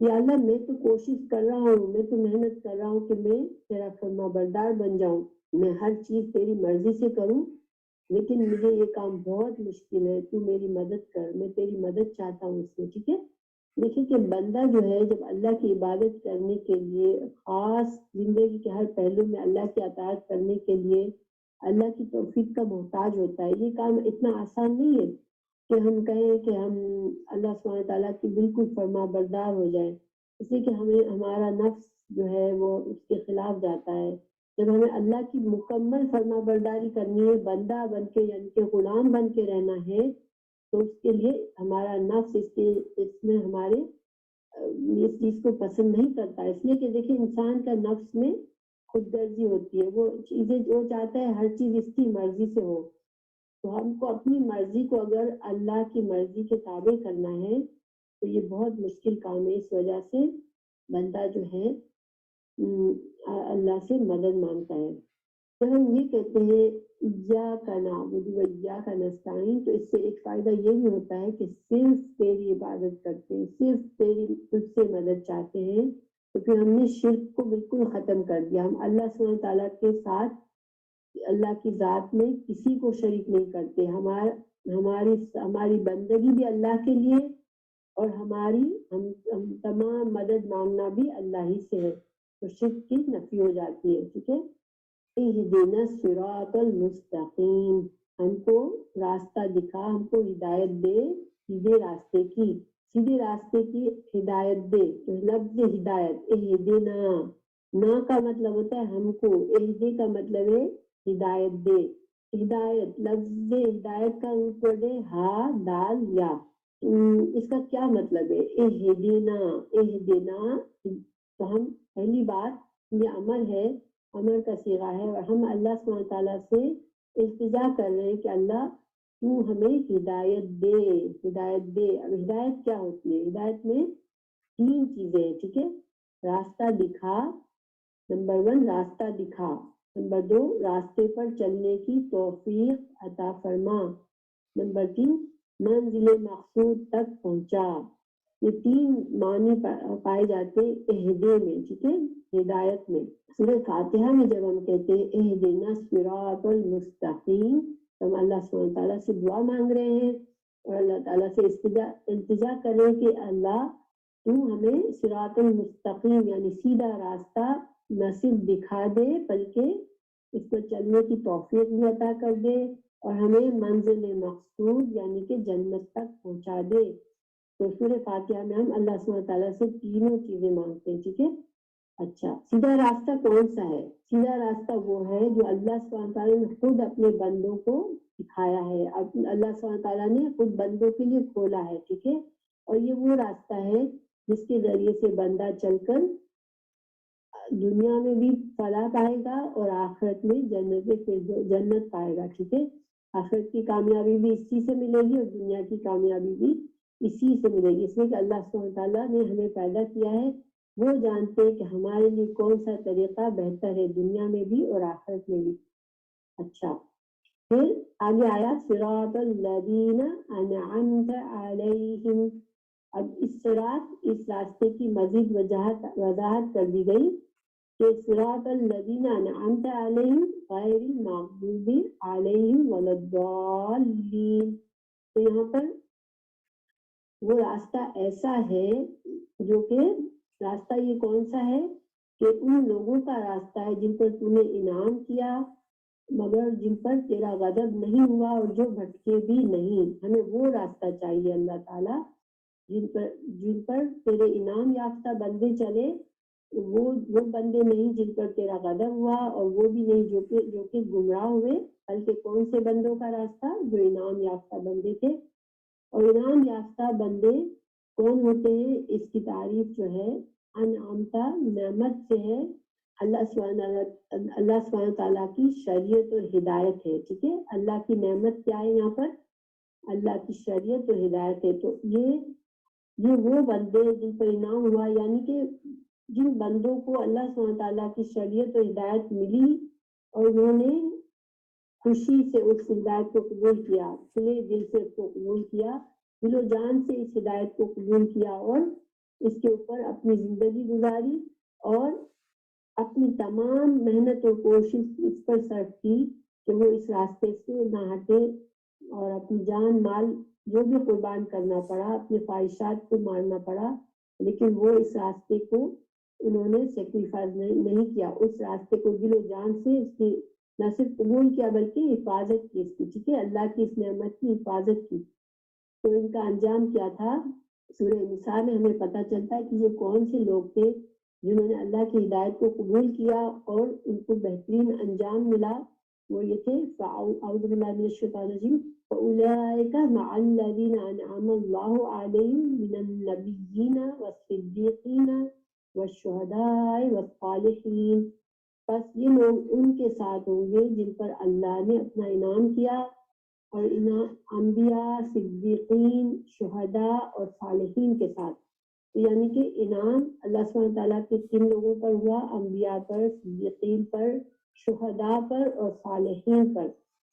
یا اللہ میں تو کوشش کر رہا ہوں، میں تو محنت کر رہا ہوں کہ میں تیرا فرما بردار بن جاؤں، میں ہر چیز تیری مرضی سے کروں، لیکن مجھے یہ کام بہت مشکل ہے، تو میری مدد کر، میں تیری مدد چاہتا ہوں اس میں. ٹھیک ہے. دیکھیں کہ بندہ جو ہے جب اللہ کی عبادت کرنے کے لیے، خاص زندگی کے ہر پہلو میں اللہ کی اطاعت کرنے کے لیے اللہ کی توفیق کا محتاج ہوتا ہے. یہ کام اتنا آسان نہیں ہے کہ ہم کہیں کہ ہم اللہ سبحانہ تعالیٰ کی بالکل فرما بردار ہو جائیں، اس لیے کہ ہمارا نفس جو ہے وہ اس کے خلاف جاتا ہے. جب ہمیں اللہ کی مکمل فرما برداری کرنی ہے، بندہ بن کے یعنی کہ غلام بن کے رہنا ہے، تو اس کے لیے ہمارا نفس اس میں ہمارے اس چیز کو پسند نہیں کرتا. اس لیے کہ دیکھیں انسان کا نفس میں خود غرضی ہوتی ہے، وہ چیزیں جو چاہتا ہے ہر چیز اس کی مرضی سے ہو. تو ہم کو اپنی مرضی کو اگر اللہ کی مرضی کے تابع کرنا ہے تو یہ بہت مشکل کام ہے. اس وجہ سے بندہ جو ہے اللہ سے مدد مانگتا ہے. جب ہم یہ کہتے ہیں ایاک نعبد و ایاک نستعین، تو اس سے ایک فائدہ یہ بھی ہوتا ہے کہ صرف تیری عبادت کرتے ہیں، صرف تجھ سے مدد چاہتے ہیں. تو پھر ہم نے شرک کو بالکل ختم کر دیا. ہم اللہ سبحانہ تعالیٰ کے ساتھ اللہ کی ذات میں کسی کو شریک نہیں کرتے. ہماری بندگی بھی اللہ کے لیے، اور ہم تمام مدد مانگنا بھی اللہ ہی سے ہے. تو شرک کی نفی ہو جاتی ہے. ٹھیک ہے. اہدنا الصراط المستقیم، ہم کو راستہ دکھا، ہم کو ہدایت دے سیدھے راستے کی، سیدھے راستے کی ہدایت دے. تو لفظ ہدایت اہدنا، نا کا مطلب ہوتا ہے ہم کو، اہدے کا مطلب ہے ہدایت دے. ہدایت، لفظ ہدایت کا روپ دے ہا دال یا. اس کا کیا مطلب ہے؟ اہدنا، اہدنا. تو ہم پہلی بات یہ امر ہے، امر کا صیغہ ہے، اور ہم اللہ سبحانہ تعالیٰ سے التجا کر رہے ہیں کہ اللہ تو ہمیں ہدایت دے، ہدایت دے. اب ہدایت کیا ہوتی ہے؟ ہدایت میں 3 چیزیں ہیں. ٹھیک ہے. راستہ دکھا، نمبر 1 راستہ دکھا، نمبر 2 راستے پر چلنے کی توفیق عطا فرما، نمبر 3 منزل مقصود تک پہنچا. یہ 3 معنی پائے جاتے اہدے میں. ٹھیک ہے. ہدایت میں سورہ فاتحہ میں جب ہم کہتے ہیں اہدنا الصراط المستقیم، تو ہم اللہ سبحانہ تعالیٰ سے دعا مانگ رہے ہیں اور اللہ تعالیٰ سے التجا کر رہے ہیں کہ اللہ تو ہمیں صراط المستقیم یعنی سیدھا راستہ نہ صرف دکھا دے بلکہ اس پر چلنے کی توفیق بھی عطا کر دے، اور ہمیں منزل مقصود یعنی کہ جنت تک پہنچا دے. تو سورہ فاتحہ میں ہم اللہ سبحانہ تعالیٰ سے تینوں چیزیں مانگتے ہیں. ٹھیک ہے. اچھا، سیدھا راستہ کون سا ہے؟ سیدھا راستہ وہ ہے جو اللہ سبحانہ تعالیٰ نے خود اپنے بندوں کو دکھایا ہے. اب اللہ سبحانہ تعالیٰ نے خود بندوں کے لیے کھولا ہے. ٹھیک ہے. اور یہ وہ راستہ ہے جس کے ذریعے سے بندہ چل کر دنیا میں بھی فلاح پائے گا اور آخرت میں جنت پائے گا. ٹھیک ہے. آخرت کی کامیابی بھی اسی سے ملے گی اور دنیا کی کامیابی بھی اسی سے ملے گی. اس لیے کہ اللہ سبحانہ تعالیٰ نے ہمیں پیدا کیا ہے، وہ جانتے ہیں کہ ہمارے لیے کون سا طریقہ بہتر ہے دنیا میں بھی اور آخرت میں بھی. اچھا، پھر آگے آیا صراط الذین انعمت علیہم. اب اس صراط، اس راستے کی مزید وضاحت کر دی گئی کہ صراط الذین انعمت علیہم غیر المغضوب علیہم ولا الضالین. تو یہاں پر وہ راستہ ایسا ہے جو کہ راستہ یہ کون سا ہے کہ ان لوگوں کا راستہ ہے جن پر تو نے انعام کیا مگر جن پر تیرا غضب نہیں ہوا اور جو بھٹکے بھی نہیں. ہمیں وہ راستہ چاہیے اللہ تعالیٰ جن پر تیرے انعام یافتہ بندے چلے، وہ بندے نہیں جن پر تیرا غضب ہوا، اور وہ بھی نہیں جو کہ گمراہ ہوئے، بلکہ کون سے بندوں کا راستہ؟ جو انعام یافتہ بندے تھے. اور انعام یافتہ بندے کون ہوتے ہیں؟ اس کی تعریف جو ہے انعامتا نعمت سے ہے. اللہ سبحانہ تعالیٰ کی شریعت اور ہدایت ہے. ٹھیک ہے. اللہ کی نعمت کیا ہے یہاں پر؟ اللہ کی شریعت اور ہدایت ہے. تو یہ یہ وہ بندے جن پر انعام ہوا، یعنی کہ جن بندوں کو اللہ سبحانہ تعالیٰ کی شریعت و ہدایت ملی اور انہوں نے خوشی سے اس ہدایت کو قبول کیا، کھلے دل سے اس کو قبول کیا، دل و جان سے اس ہدایت کو قبول کیا اور اس کے اوپر اپنی زندگی گزاری اور اپنی تمام محنت اور کوشش اس پر صرف کی کہ وہ اس راستے سے نہ ہٹے اور اپنی جان مال جو بھی قربان کرنا پڑا، اپنے خواہشات کو مارنا پڑا، لیکن وہ اس راستے کو انہوں نے سیکریفائز نہیں کیا، اس راستے کو دل و جان سے اس کی نہ صرف قبول کیا بلکہ حفاظت کی اس کی، ٹھیک ہے، اللہ کی اس نعمت کی حفاظت کی۔ تو ان کا انجام کیا تھا؟ سورہ نساء میں ہمیں پتہ چلتا ہے کہ یہ کون سے لوگ تھے جنہوں نے اللہ کی ہدایت کو قبول کیا اور ان کو بہترین انجام ملا۔ وہ یہ تھے اعوذ باللہ من الشیطان الرجیم فاولئک مع الذین انعم اللہ علیہم من النبیین والصدیقین والشہداء والصالحین، بس یہ لوگ ان کے ساتھ ہوں گے جن پر اللہ نے اپنا انعام کیا، اور انبیاء، صدیقین، شہداء اور صالحین کے ساتھ۔ یعنی کہ انعام اللہ سبحانہ تعالیٰ کے کن لوگوں پر ہوا؟ انبیاء پر، صدیقین پر، شہداء پر اور صالحین پر۔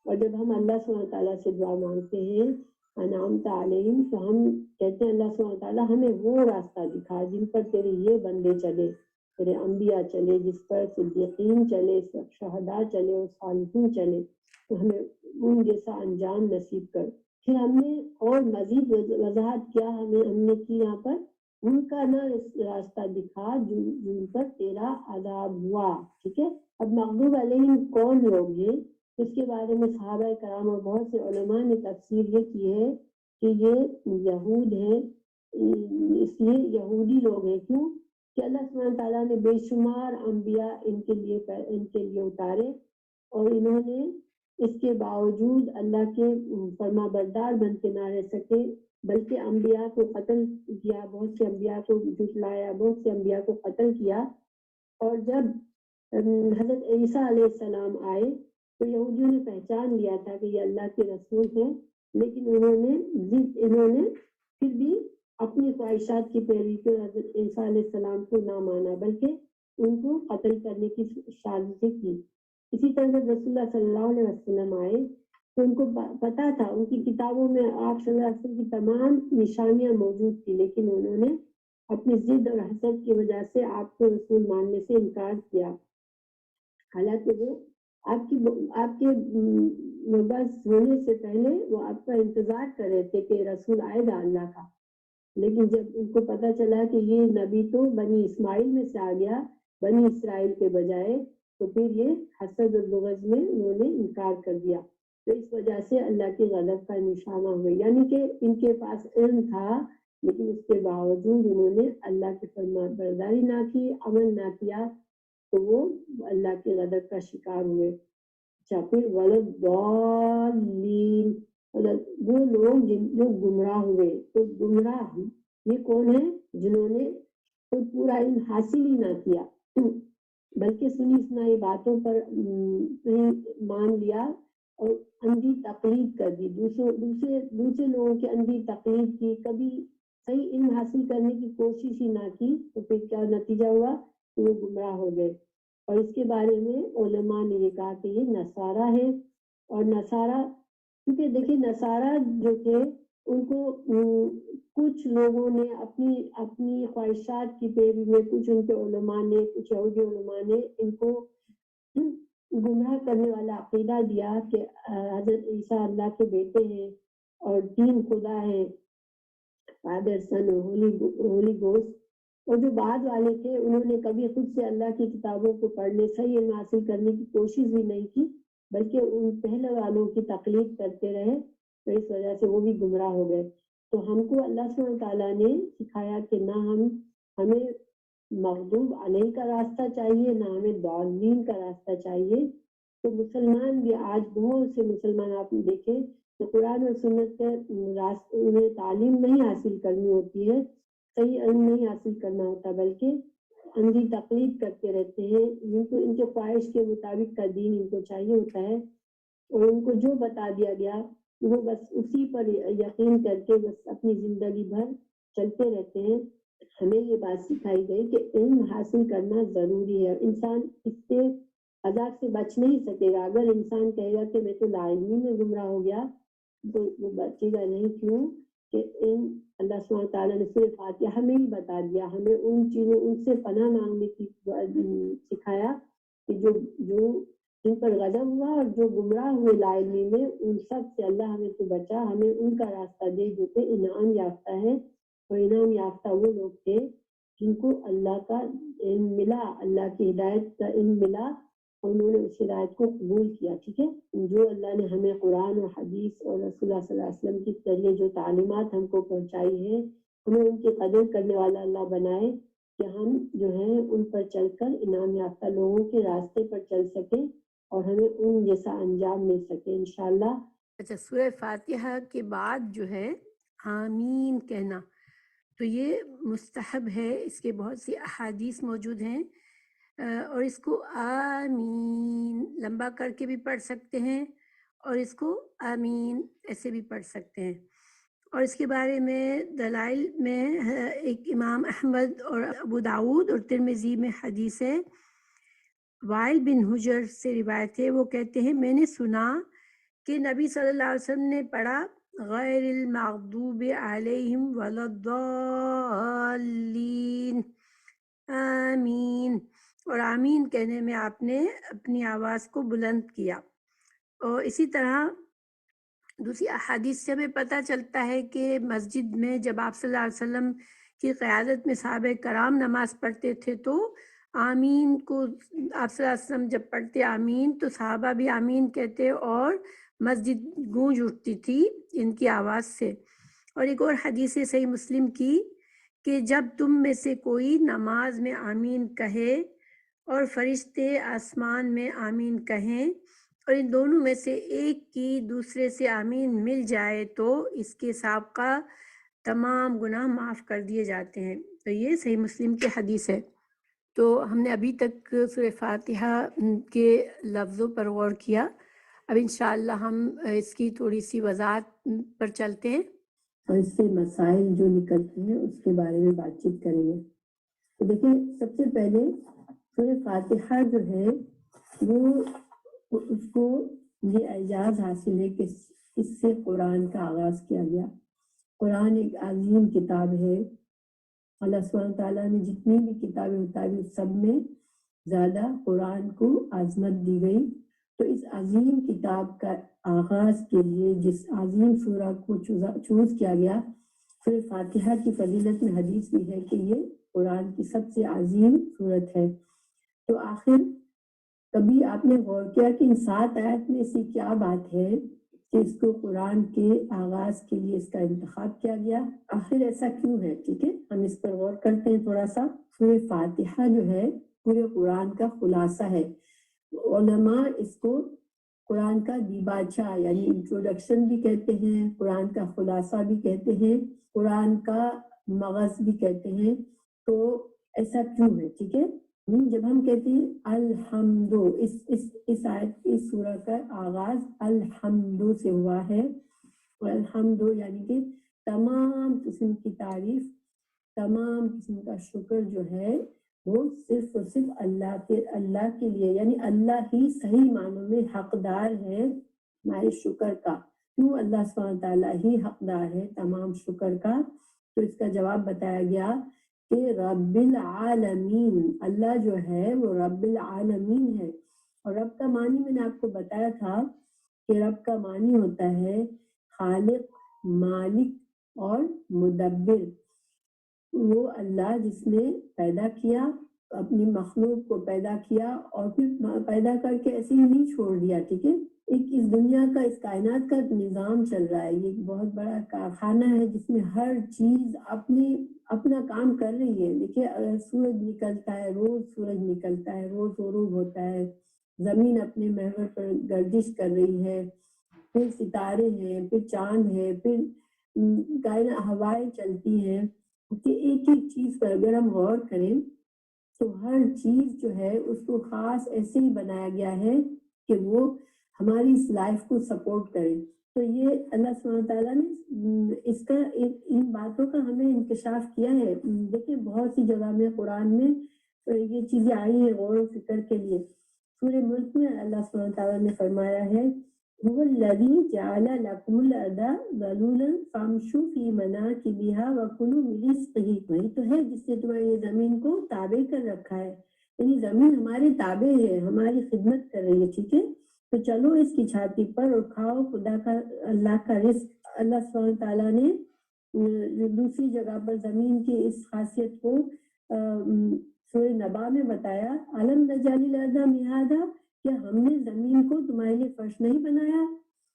اور جب ہم اللہ سبحانہ تعالیٰ سے دعا مانگتے ہیں انعمت علیہم، تو ہم کہتے ہیں اللہ سبحانہ تعالیٰ ہمیں وہ راستہ دکھا جن پر تیرے یہ بندے چلے، تیرے انبیاء چلے، جس پر صدیقین چلے، شہداء چلے اور صالحین چلے، تو ہمیں ان جیسا انجام نصیب کر۔ پھر ہم نے اور مزید وضاحت کیا ہم نے کی یہاں پر، ان کا نہ راستہ دکھا جن پر تیرا عذاب ہوا، ٹھیک ہے۔ اب مغضوب علیہم کون لوگ ہیں؟ اس کے بارے میں صحابہ کرام اور بہت سے علماء نے تفسیر یہ کی ہے کہ یہ یہود ہیں، اس لیے یہودی لوگ ہیں۔ کیوں؟ کہ اللہ سبحانہ تعالیٰ نے بے شمار انبیاء ان کے لیے اتارے، اور انہوں نے اس کے باوجود اللہ کے فرما بردار بن کے نہ رہ سکے، بلکہ انبیاء کو قتل کیا، بہت سے انبیاء کو جھٹلایا، بہت سے انبیاء کو قتل کیا۔ اور جب حضرت عیسیٰ علیہ السلام آئے تو یہودیوں نے پہچان لیا تھا کہ یہ اللہ کے رسول ہیں، لیکن انہوں نے پھر بھی اپنی خواہشات کی پیروی کی، حضرت عیسیٰ علیہ السلام کو نہ مانا بلکہ ان کو قتل کرنے کی سازشیں کی۔ اسی طرح جب رسول اللہ صلی اللہ علیہ وسلم آئے تو ان کو پتا تھا، ان کی کتابوں میں آپ صلی اللہ علیہ وسلم کی تمام نشانیاں موجود تھی، لیکن انہوں نے اپنی ضد اور حسد کی وجہ سے آپ کو رسول ماننے سے انکار کیا، حالانکہ وہ آپ کے مبعوث ہونے سے پہلے وہ آپ کا انتظار کر رہے تھے کہ رسول آئے گا اللہ کا۔ لیکن جب ان کو پتا چلا کہ یہ نبی تو بنی اسماعیل میں سے آ گیا، بنی اسرائیل کے بجائے، تو پھر یہ حسد اور بغض میں انہوں نے انکار کر دیا، تو اس وجہ سے اللہ کے غضب کا نشانہ ہوئے۔ یعنی کہ ان کے پاس علم تھا، لیکن اس کے باوجود انہوں نے اللہ کی فرما برداری نہ کی، عمل نہ کیا، تو وہ اللہ کے غضب کا شکار ہوئے۔ اچھا، پھر ولضالین، وہ لوگ جو گمراہ ہوئے، تو گمراہ یہ کون ہے؟ جنہوں نے خود پورا علم حاصل ہی نہ کیا بلکہ سنی سنائی باتوں پر مان لیا اور اندھی تقلید کر دی، دوسرے لوگوں کی اندھی تقلید کی، کبھی صحیح علم حاصل کرنے کی کوشش ہی نہ کی، تو پھر کیا نتیجہ ہوا؟ وہ گمراہ ہو گئے۔ اور اس کے بارے میں علماء نے یہ کہا کہ یہ نصارہ ہے، اور نصارہ کیونکہ دیکھیے نصارہ جو تھے ان کو کچھ لوگوں نے اپنی خواہشات کی پیروی میں، کچھ ان کے علماء نے، کچھ یہودی علماء نے ان کو گمراہ کرنے والا عقیدہ دیا کہ حضرت عیسیٰ اللہ کے بیٹے ہیں اور تین خدا ہے، فادر، سن اور ہولی گوسٹ۔ اور جو بعد والے تھے انہوں نے کبھی خود سے اللہ کی کتابوں کو پڑھنے، صحیح علم حاصل کرنے کی کوشش بھی نہیں کی، بلکہ ان پہلے والوں کی تقلید کرتے رہے، تو اس وجہ سے وہ بھی گمراہ ہو گئے۔ تو ہم کو اللہ سبحانہ تعالیٰ نے سکھایا کہ نہ ہمیں مغضوب علیہ کا راستہ چاہیے، نہ ہمیں ضالین کا راستہ چاہیے۔ تو مسلمان بھی آج بہت سے مسلمان آپ نے دیکھے تو قرآن اور سنت کے راستے انہیں تعلیم نہیں حاصل کرنی ہوتی ہے، صحیح علم نہیں حاصل کرنا ہوتا، بلکہ اندھی تقلید کرتے رہتے ہیں۔ ان کے خواہش کے مطابق کا دین ان کو چاہیے ہوتا ہے، اور ان کو جو بتا دیا گیا وہ بس اسی پر یقین کر کے بس اپنی زندگی بھر چلتے رہتے ہیں، ہمیں یہ بات سکھائی گئی کہ علم حاصل کرنا ضروری ہے. انسان اس سے عذاب سے بچ نہیں سکے گا. اگر انسان کہے گا کہ میں تو لاعلمی میں گمراہ ہو گیا تو وہ بچے گا نہیں. کیوں کہ اللہ سبحانہ تعالیٰ نے سورہ فاتحہ میں ہی بتا دیا، ہمیں ان چیزوں ان سے پناہ مانگنے کی سکھایا کہ جو جن پر غضب ہوا اور جو گمراہ ہوئے لاعلمی میں، ان سب سے اللہ ہمیں تو بچا، ہمیں ان کا راستہ دے جو کہ انعام یافتہ ہے. اور انعام یافتہ وہ لوگ تھے جن کو اللہ کا علم ملا، اللہ کی ہدایت کا علم ملا اور انہوں نے اس ہدایت کو قبول کیا. ٹھیک ہے، جو اللہ نے ہمیں قرآن اور حدیث اور رسول اللہ صلی اللہ علیہ وسلم کے ذریعے جو تعلیمات ہم کو پہنچائی ہے، ہمیں ان کی قدر کرنے والا اللہ بنائے کہ ہم جو ہے ان پر چل کر انعام یافتہ لوگوں کے راستے پر چل سکیں اور ہمیں ان جیسا انجام مل سکے انشاءاللہ. اچھا، سورہ فاتحہ کے بعد جو ہے آمین کہنا تو یہ مستحب ہے. اس کے بہت سی احادیث موجود ہیں اور اس کو آمین لمبا کر کے بھی پڑھ سکتے ہیں اور اس کو آمین ایسے بھی پڑھ سکتے ہیں. اور اس کے بارے میں دلائل میں ایک امام احمد اور ابو داود اور ترمذی میں حدیث ہے. وائل بن حجر سے روایت ہے، وہ کہتے ہیں میں نے سنا کہ نبی صلی اللہ علیہ وسلم نے پڑھا غیر المغضوب علیہم ولا الضالین آمین، اور آمین کہنے میں آپ نے اپنی آواز کو بلند کیا. اور اسی طرح دوسری احادیث سے ہمیں پتہ چلتا ہے کہ مسجد میں جب آپ صلی اللہ علیہ وسلم کی قیادت میں صحابہ کرام نماز پڑھتے تھے تو آمین کو آپ صلی اللہ علیہ وسلم جب پڑھتے آمین تو صحابہ بھی آمین کہتے اور مسجد گونج اٹھتی تھی ان کی آواز سے. اور ایک اور حدیث صحیح مسلم کی کہ جب تم میں سے کوئی نماز میں آمین کہے اور فرشتے آسمان میں آمین کہیں اور ان دونوں میں سے ایک کی دوسرے سے آمین مل جائے تو اس کے سابقہ تمام گناہ معاف کر دیے جاتے ہیں. تو یہ صحیح مسلم کی حدیث ہے. تو ہم نے ابھی تک سورہ فاتحہ کے لفظوں پر غور کیا. اب انشاءاللہ ہم اس کی تھوڑی سی وضاحت پر چلتے ہیں اور اس سے مسائل جو نکلتے ہیں اس کے بارے میں بات چیت کریں گے. تو دیکھیں، سب سے پہلے سورہ فاتحہ جو ہے وہ اس کو یہ اعزاز حاصل ہے کہ اس سے قرآن کا آغاز کیا گیا. قرآن ایک عظیم کتاب ہے. اللہ سبحانہ تعالیٰ نے جتنی بھی کتابیں اتاری اس سب میں زیادہ قرآن کو عظمت دی گئی. تو اس عظیم کتاب کا آغاز کے لیے جس عظیم سورہ کو چوز کیا گیا، سورہ فاتحہ کی فضیلت میں حدیث بھی ہے کہ یہ قرآن کی سب سے عظیم سورت ہے. تو آخر کبھی آپ نے غور کیا کہ ان 7 آیت میں سے کیا بات ہے کہ اس کو قرآن کے آغاز کے لیے اس کا انتخاب کیا گیا؟ آخر ایسا کیوں ہے؟ ٹھیک ہے، ہم اس پر غور کرتے ہیں تھوڑا سا. سورہ فاتحہ جو ہے پورے قرآن کا خلاصہ ہے. علماء اس کو قرآن کا دیباچہ یعنی انٹروڈکشن بھی کہتے ہیں، قرآن کا خلاصہ بھی کہتے ہیں، قرآن کا مغز بھی کہتے ہیں. تو ایسا کیوں ہے؟ ٹھیک ہے، جب ہم کہتے ہیں الحمد، اس آیت کی سورہ کا آغاز الحمد سے ہوا ہے. اور الحمد یعنی کہ تمام قسم کی تعریف، تمام قسم کا شکر جو ہے وہ صرف اور صرف اللہ کے لیے، یعنی اللہ ہی صحیح معنوں میں حقدار ہے ہمارے شکر کا. کیوں اللہ سبحانہ تعالیٰ ہی حقدار ہے تمام شکر کا؟ تو اس کا جواب بتایا گیا کہ رب العالمین، اللہ جو ہے وہ رب العالمین ہے. اور رب کا معنی میں نے آپ کو بتایا تھا کہ رب کا معنی ہوتا ہے خالق، مالک اور مدبر. وہ اللہ جس نے پیدا کیا، اپنی مخلوق کو پیدا کیا اور پھر پیدا کر کے ایسے ہی نہیں چھوڑ دیا. ٹھیک ہے، ایک اس دنیا کا، اس کائنات کا نظام چل رہا ہے. یہ ایک بہت بڑا کارخانہ ہے جس میں ہر چیز اپنا کام کر رہی ہے. دیکھیے، سورج نکلتا ہے، روز سورج نکلتا ہے، روز غروب ہوتا ہے، زمین اپنے محور پر گردش کر رہی ہے، پھر ستارے ہیں، پھر چاند ہے، پھر ہوائیں چلتی ہیں. کہ ایک ایک چیز پر اگر ہم غور کریں تو ہر چیز جو ہے اس کو خاص ایسے ہی بنایا گیا ہے کہ وہ ہماری اس لائف کو سپورٹ کرے. تو یہ اللہ سبحانہ تعالیٰ نے اس کا ان باتوں کا ہمیں انکشاف کیا ہے. دیکھیں بہت سی جگہ میں قرآن میں یہ چیزیں آئی ہیں غور و فکر کے لیے. سورہ ملک میں اللہ سبحانہ تعالیٰ نے فرمایا ہے هو الذی جعل لکم الارض ذلولا فامشوا فی مناکبها وکلوا من رزقہ. وہی تو ہے جس نے تمہاری زمین کو تابع کر رکھا ہے. یعنی زمین ہمارے تابع ہے, ہماری خدمت کر رہی ہے. ٹھیک ہے, تو چلو اس کی چھاتی پر اور کھاؤ خدا کا اللہ کا رزق. اللہ سبحانہ تعالیٰ نے دوسری جگہ پر زمین کی اس خاصیت کو سورہ نبا میں بتایا, علم نجعل الارض مہادا, کہ ہم نے زمین کو تمہارے لیے فرش نہیں بنایا.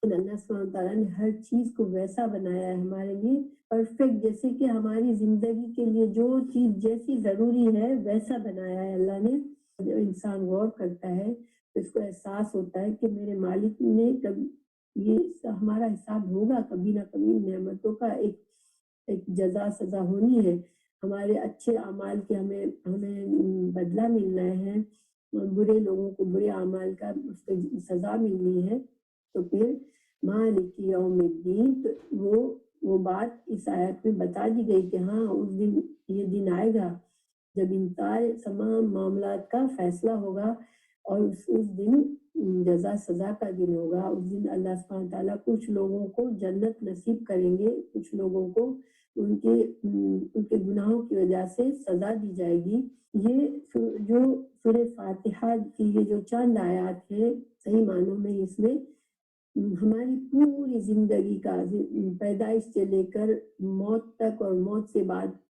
اللہ سبحانہ تعالیٰ نے ہر چیز کو ویسا بنایا ہے ہمارے لیے پرفیکٹ, جیسے کہ ہماری زندگی کے لیے جو چیز جیسی ضروری ہے ویسا بنایا ہے اللہ نے. جب انسان غور کرتا ہے تو اس کو احساس ہوتا ہے کہ میرے مالک نے کبھی یہ ہمارا حساب ہوگا کبھی نہ کبھی. نعمتوں کا ایک جزا سزا ہونی ہے, ہمارے اچھے اعمال کے ہمیں بدلہ ملنا ہے, برے لوگوں کو برے اعمال کا اس کو سزا ملنی ہے. تو پھر مالک یوم الدین, تو وہ بات اس آیت میں بتا دی گئی کہ ہاں اس دن یہ دن آئے گا جب ان تمام معاملات کا فیصلہ ہوگا, اور اس دن جزا سزا کا دن ہوگا. اس دن اللہ سبحانہ تعالیٰ کچھ لوگوں کو جنت نصیب کریں گے, کچھ لوگوں کو ان کے گناہوں کی وجہ سے سزا دی جائے گی. یہ جو سورہ فاتحہ کی یہ جو چند آیات ہیں صحیح معنوں میں اس میں ہماری پوری زندگی کا پیدائش سے لے کر موت تک اور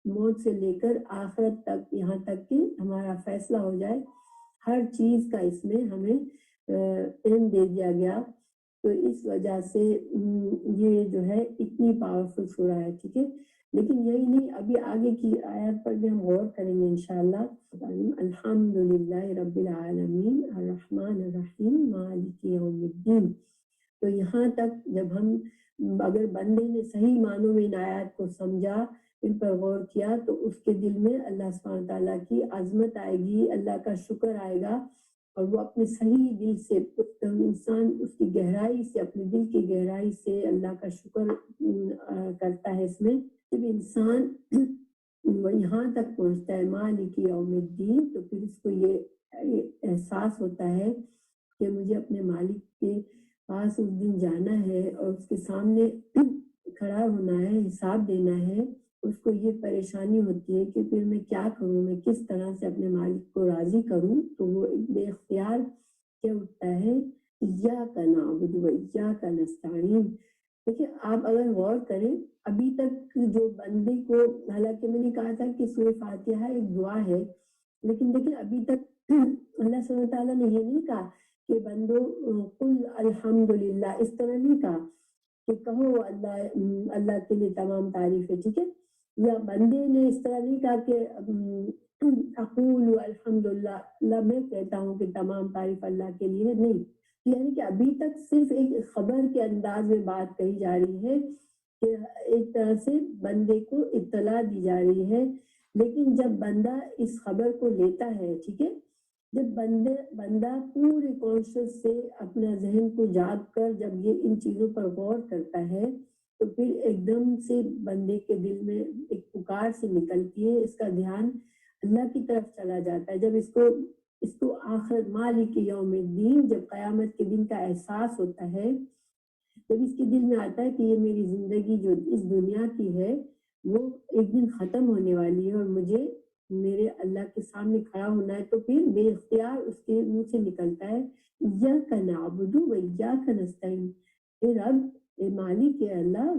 موت سے لے کر آخرت تک, یہاں تک کہ ہمارا فیصلہ ہو جائے, ہر چیز کا اس میں ہمیں علم دے دیا گیا. تو اس وجہ سے یہ جو ہے اتنی پاورفل سورہ ہے. ٹھیک ہے, لیکن یہی نہیں, ابھی آگے کی آیات پر بھی ہم غور کریں گے انشاءاللہ. الحمدللہ رب العالمین الرحمن الرحیم مالک یوم الدین. تو یہاں تک جب اگر بندے نے صحیح معنوں میں ان آیات کو سمجھا, ان پر غور کیا, تو اس کے دل میں اللہ سبحانہ تعالیٰ کی عظمت آئے گی, اللہ کا شکر آئے گا, اور وہ اپنے صحیح دل سے انسان اس کی گہرائی سے, اپنے دل کی گہرائی سے اللہ کا شکر کرتا ہے. اس میں جب انسان یہاں تک پہنچتا ہے مالک یوم الدین, تو پھر اس کو یہ احساس ہوتا ہے کہ مجھے اپنے مالک کے پاس اس دن جانا ہے اور اس کے سامنے کھڑا ہونا ہے, حساب دینا ہے. اس کو یہ پریشانی ہوتی ہے کہ پھر میں کیا کروں, میں کس طرح سے اپنے مالک کو راضی کروں. تو وہ بے اختیار کیا اٹھتا ہے, ایاک نعبد و ایاک نستعین. دیکھیں آپ اگر غور کریں, ابھی تک جو بندے کو, حالانکہ میں نے کہا تھا کہ سورہ فاتحہ ایک دعا ہے, لیکن دیکھیں ابھی تک اللہ سبحانہ تعالیٰ نے یہ نہیں کہا کہ بندو قل الحمدللہ, اس طرح نہیں کہا کہ کہو اللہ کے لیے تمام تعریف ہے. ٹھیک ہے, یا بندے نے اس طرح نہیں کہا کہ اقول الحمدللہ, اللہ میں کہتا ہوں کہ تمام تعریف اللہ کے لیے. نہیں, یعنی کہ ابھی تک صرف ایک خبر کے انداز میں بات کہی جا رہی ہے کہ ایک طرح سے بندے کو اطلاع دی جا رہی ہے. لیکن جب بندہ اس خبر کو لیتا ہے, ٹھیک ہے, جب بندہ پورے کانشیس سے اپنا ذہن کو جاگ کر جب یہ ان چیزوں پر غور کرتا ہے, تو پھر ایک دم سے بندے کے دل میں ایک پکار سے نکلتی ہے, اس کا دھیان اللہ کی طرف چلا جاتا ہے. جب اس کو آخرت مالک یوم الدین, جب قیامت کے دن کا احساس ہوتا ہے, جب اس کے دل میں آتا ہے کہ یہ میری زندگی جو اس دنیا کی ہے وہ ایک دن ختم ہونے والی ہے اور مجھے میرے اللہ کے سامنے کھڑا ہونا ہے, تو پھر بے اختیار اس کے منہ سے نکلتا ہے ایاک نعبد و ایاک نستعین. اے رب, اے مالک, اے اللہ,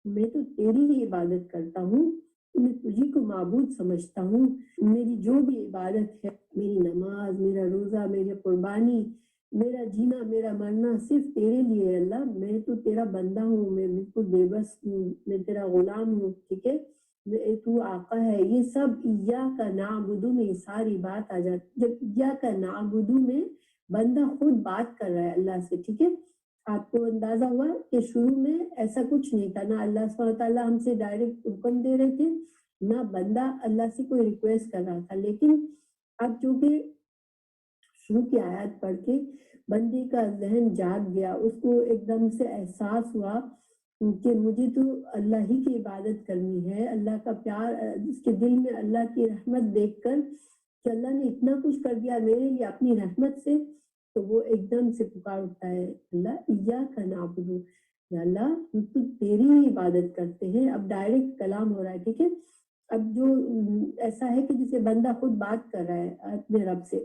میں تو تیری ہی عبادت کرتا ہوں, میں تجھی کو معبود سمجھتا ہوں. میری جو بھی عبادت ہے, میری نماز, میرا روزہ, میری قربانی, میرا جینا, میرا مرنا صرف تیرے لیے ہے. اللہ, میں تو تیرا بندہ ہوں, میں بالکل بے بس ہوں, میں تیرا غلام ہوں. ٹھیک ہے, تو آقا ہے. یہ سب ایاک نعبد میں ساری بات آ جاتی. جب ایاک نعبد میں بندہ خود بات کر رہا ہے اللہ سے, ٹھیک ہے, آپ کو اندازہ ہوا کہ شروع میں ایسا کچھ نہیں تھا, نہ اللہ سبحانہ تعالیٰ ہم سے ڈائریکٹ حکم دے رہے تھے, نہ بندہ اللہ سے کوئی ریکویسٹ کر رہا تھا. لیکن اب چونکہ شروع کی آیات پڑھ کے بندے کا ذہن جاگ گیا، اس کو ایک دم سے احساس ہوا کہ مجھے تو اللہ ہی کی عبادت کرنی ہے، اللہ کا پیار اس کے دل میں اللہ کی رحمت دیکھ کر کہ اللہ نے اتنا کچھ کر دیا میرے لیے اپنی رحمت سے، تو وہ ایک دم سے پکار اٹھتا ہے، اللہ ایاک نعبد، یا اللہ ہم تو تیری ہی عبادت کرتے ہیں۔ اب ڈائریکٹ کلام ہو رہا ہے، ٹھیک ہے۔ اب جو ایسا ہے کہ جسے بندہ خود بات کر رہا ہے اپنے رب سے،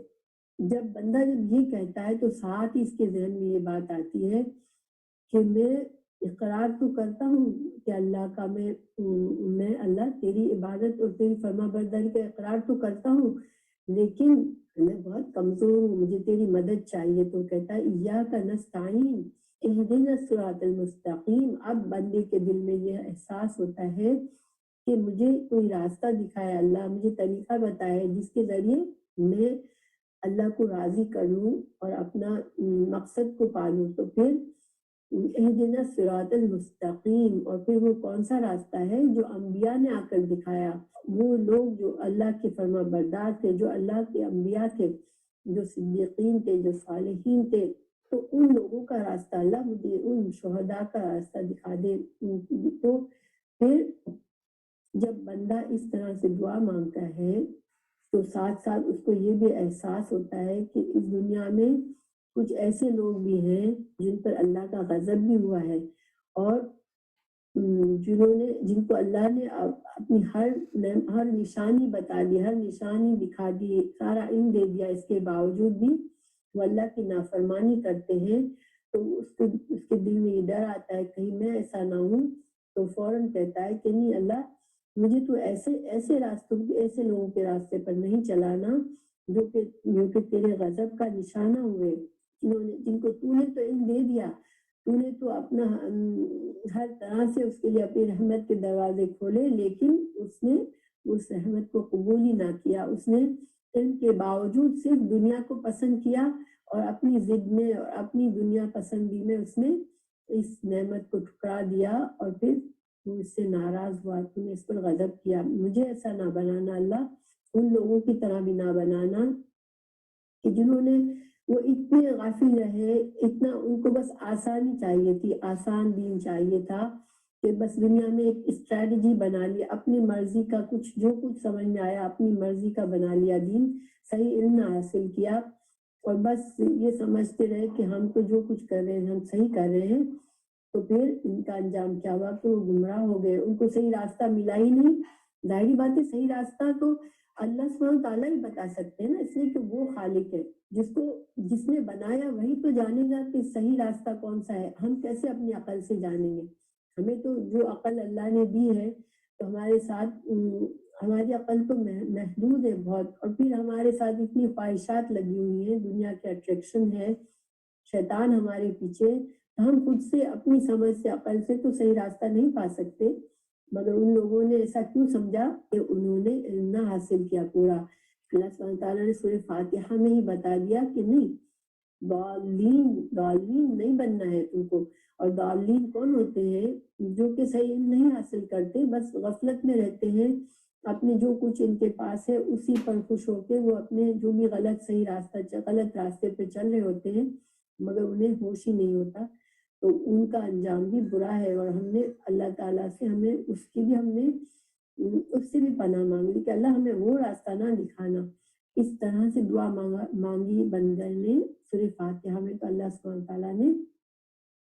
جب بندہ جب یہ کہتا ہے تو ساتھ ہی اس کے ذہن میں یہ بات آتی ہے کہ میں اقرار تو کرتا ہوں کہ اللہ کا میں اللہ تیری عبادت اور تیری فرما برداری کا اقرار تو کرتا ہوں، لیکن میں بہت کمزور ہوں، مجھے تیری مدد چاہیے۔ تو کہتا ہے ایاک نستعین اہدنا الصراط المستقیم۔ اب بندے کے دل میں یہ احساس ہوتا ہے کہ مجھے کوئی راستہ دکھائے اللہ، مجھے طریقہ بتائے جس کے ذریعے میں اللہ کو راضی کر لوں اور اپنا مقصد کو پالوں۔ تو پھر اہدنا الصراط المستقیم، اور پھر وہ کون سا راستہ ہے جو انبیاء نے آ کر دکھایا، وہ لوگ جو اللہ کے فرما بردار تھے، جو اللہ کے انبیاء تھے، جو صدیقین تھے، جو صالحین تھے، تو ان لوگوں کا راستہ اللہ مجھے، ان شہداء کا راستہ دکھا دے۔ تو پھر جب بندہ اس طرح سے دعا مانگتا ہے تو ساتھ ساتھ اس کو یہ بھی احساس ہوتا ہے کہ اس دنیا میں کچھ ایسے لوگ بھی ہیں جن پر اللہ کا غضب بھی ہوا ہے، اور جن کو اللہ نے اپنی ہر نشانی بتا دی، ہر نشانی دکھا دی، سارا علم دے دیا، اس کے باوجود بھی وہ اللہ کی نافرمانی کرتے ہیں۔ تو اس کے دل میں یہ ڈر آتا ہے کہیں میں ایسا نہ ہوں، تو فوراً کہتا ہے کہ نہیں اللہ، مجھے تو ایسے ایسے لوگوں کے راستے پر نہیں چلانا جو کہ تیرے غضب کا نشانہ ہوئے، جن کو تو نے تو علم دے دیا، تو نے تو اپنا ہر طرح سے اس کے لیے اپنی رحمت کے دروازے کھولے، لیکن اس نے اس رحمت کو قبول ہی نہ کیا۔ اس نے علم کے باوجود صرف دنیا کو پسند کیا، اور اپنی ضد میں اور اپنی دنیا پسندی میں اس نے اس نعمت کو ٹھکرا دیا، اور پھر وہ اس سے ناراض ہوا، تو نے اس پر غضب کیا۔ مجھے ایسا نہ بنانا اللہ، ان لوگوں کی طرح بھی نہ بنانا کہ جنہوں نے وہ اتنے غافل رہے، اتنا ان کو بس آسانی چاہیے تھی، آسان دین چاہیے تھا، کہ بس دنیا میں ایک اسٹریٹجی بنا لی، اپنی مرضی کا جو کچھ سمجھ میں آیا اپنی مرضی کا بنا لیا دین، صحیح علم نہ حاصل کیا، اور بس یہ سمجھتے رہے کہ ہم تو جو کچھ کر رہے ہیں ہم صحیح کر رہے ہیں۔ تو پھر ان کا انجام کیا ہوا کہ وہ گمراہ ہو گئے، ان کو صحیح راستہ ملا ہی نہیں۔ ظاہری بات ہے صحیح راستہ تو اللہ سبحانہ تعالیٰ ہی بتا سکتے ہیں نا، اس لیے کہ وہ خالق ہے، جس نے بنایا وہی تو جانے گا کہ صحیح راستہ کون سا ہے۔ ہم کیسے اپنی عقل سے جانیں گے؟ ہمیں تو جو عقل اللہ نے دی ہے تو ہمارے ساتھ ہماری عقل تو محدود ہے بہت، اور پھر ہمارے ساتھ اتنی خواہشات لگی ہوئی ہیں، دنیا کے اٹریکشن ہے، شیطان ہمارے پیچھے، ہم خود سے اپنی سمجھ سے عقل سے تو صحیح راستہ نہیں پا سکتے۔ مگر ان لوگوں نے ایسا کیوں سمجھا کہ انہوں نے علم نہ حاصل کیا پورا۔ اللہ سبحانہ تعالیٰ نے سورہ فاتحہ میں ہی بتا دیا کہ نہیں، ضالین نہیں بننا ہے تم کو۔ اور ضالین کون ہوتے ہیں؟ جو کہ صحیح علم نہیں حاصل کرتے، بس غفلت میں رہتے ہیں، اپنے جو کچھ ان کے پاس ہے اسی پر خوش ہو کے وہ اپنے جو بھی غلط راستے پہ چل رہے ہوتے ہیں، مگر انہیں ہوش ہی نہیں ہوتا، تو ان کا انجام بھی برا ہے۔ اور ہم نے اللہ تعالیٰ سے ہم نے اس سے بھی پناہ مانگ لی کہ اللہ ہمیں وہ راستہ نہ دکھانا۔ اس طرح سے دعا مانگی بندے نے سورہ فاتحہ میں، تو اللہ سبحانہ تعالیٰ نے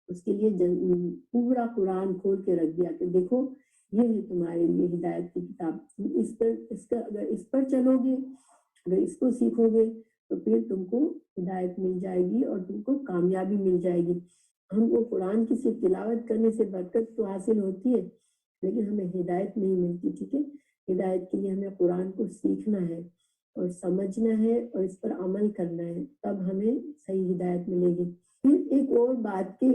اس کے لیے پورا قرآن کھول کے رکھ دیا کہ دیکھو یہ ہے تمہارے لیے ہدایت کی کتاب، اگر اس پر چلو گے، اگر اس کو سیکھو گے تو پھر تم کو ہدایت مل جائے گی اور تم کو کامیابی مل جائے گی۔ ہم کو قرآن کی صرف تلاوت کرنے سے برکت تو حاصل ہوتی ہے، لیکن ہمیں ہدایت نہیں ملتی، ٹھیک ہے۔ ہدایت کے لیے ہمیں قرآن کو سیکھنا ہے اور سمجھنا ہے اور اس پر عمل کرنا ہے، تب ہمیں صحیح ہدایت ملے گی۔ پھر ایک اور بات کہ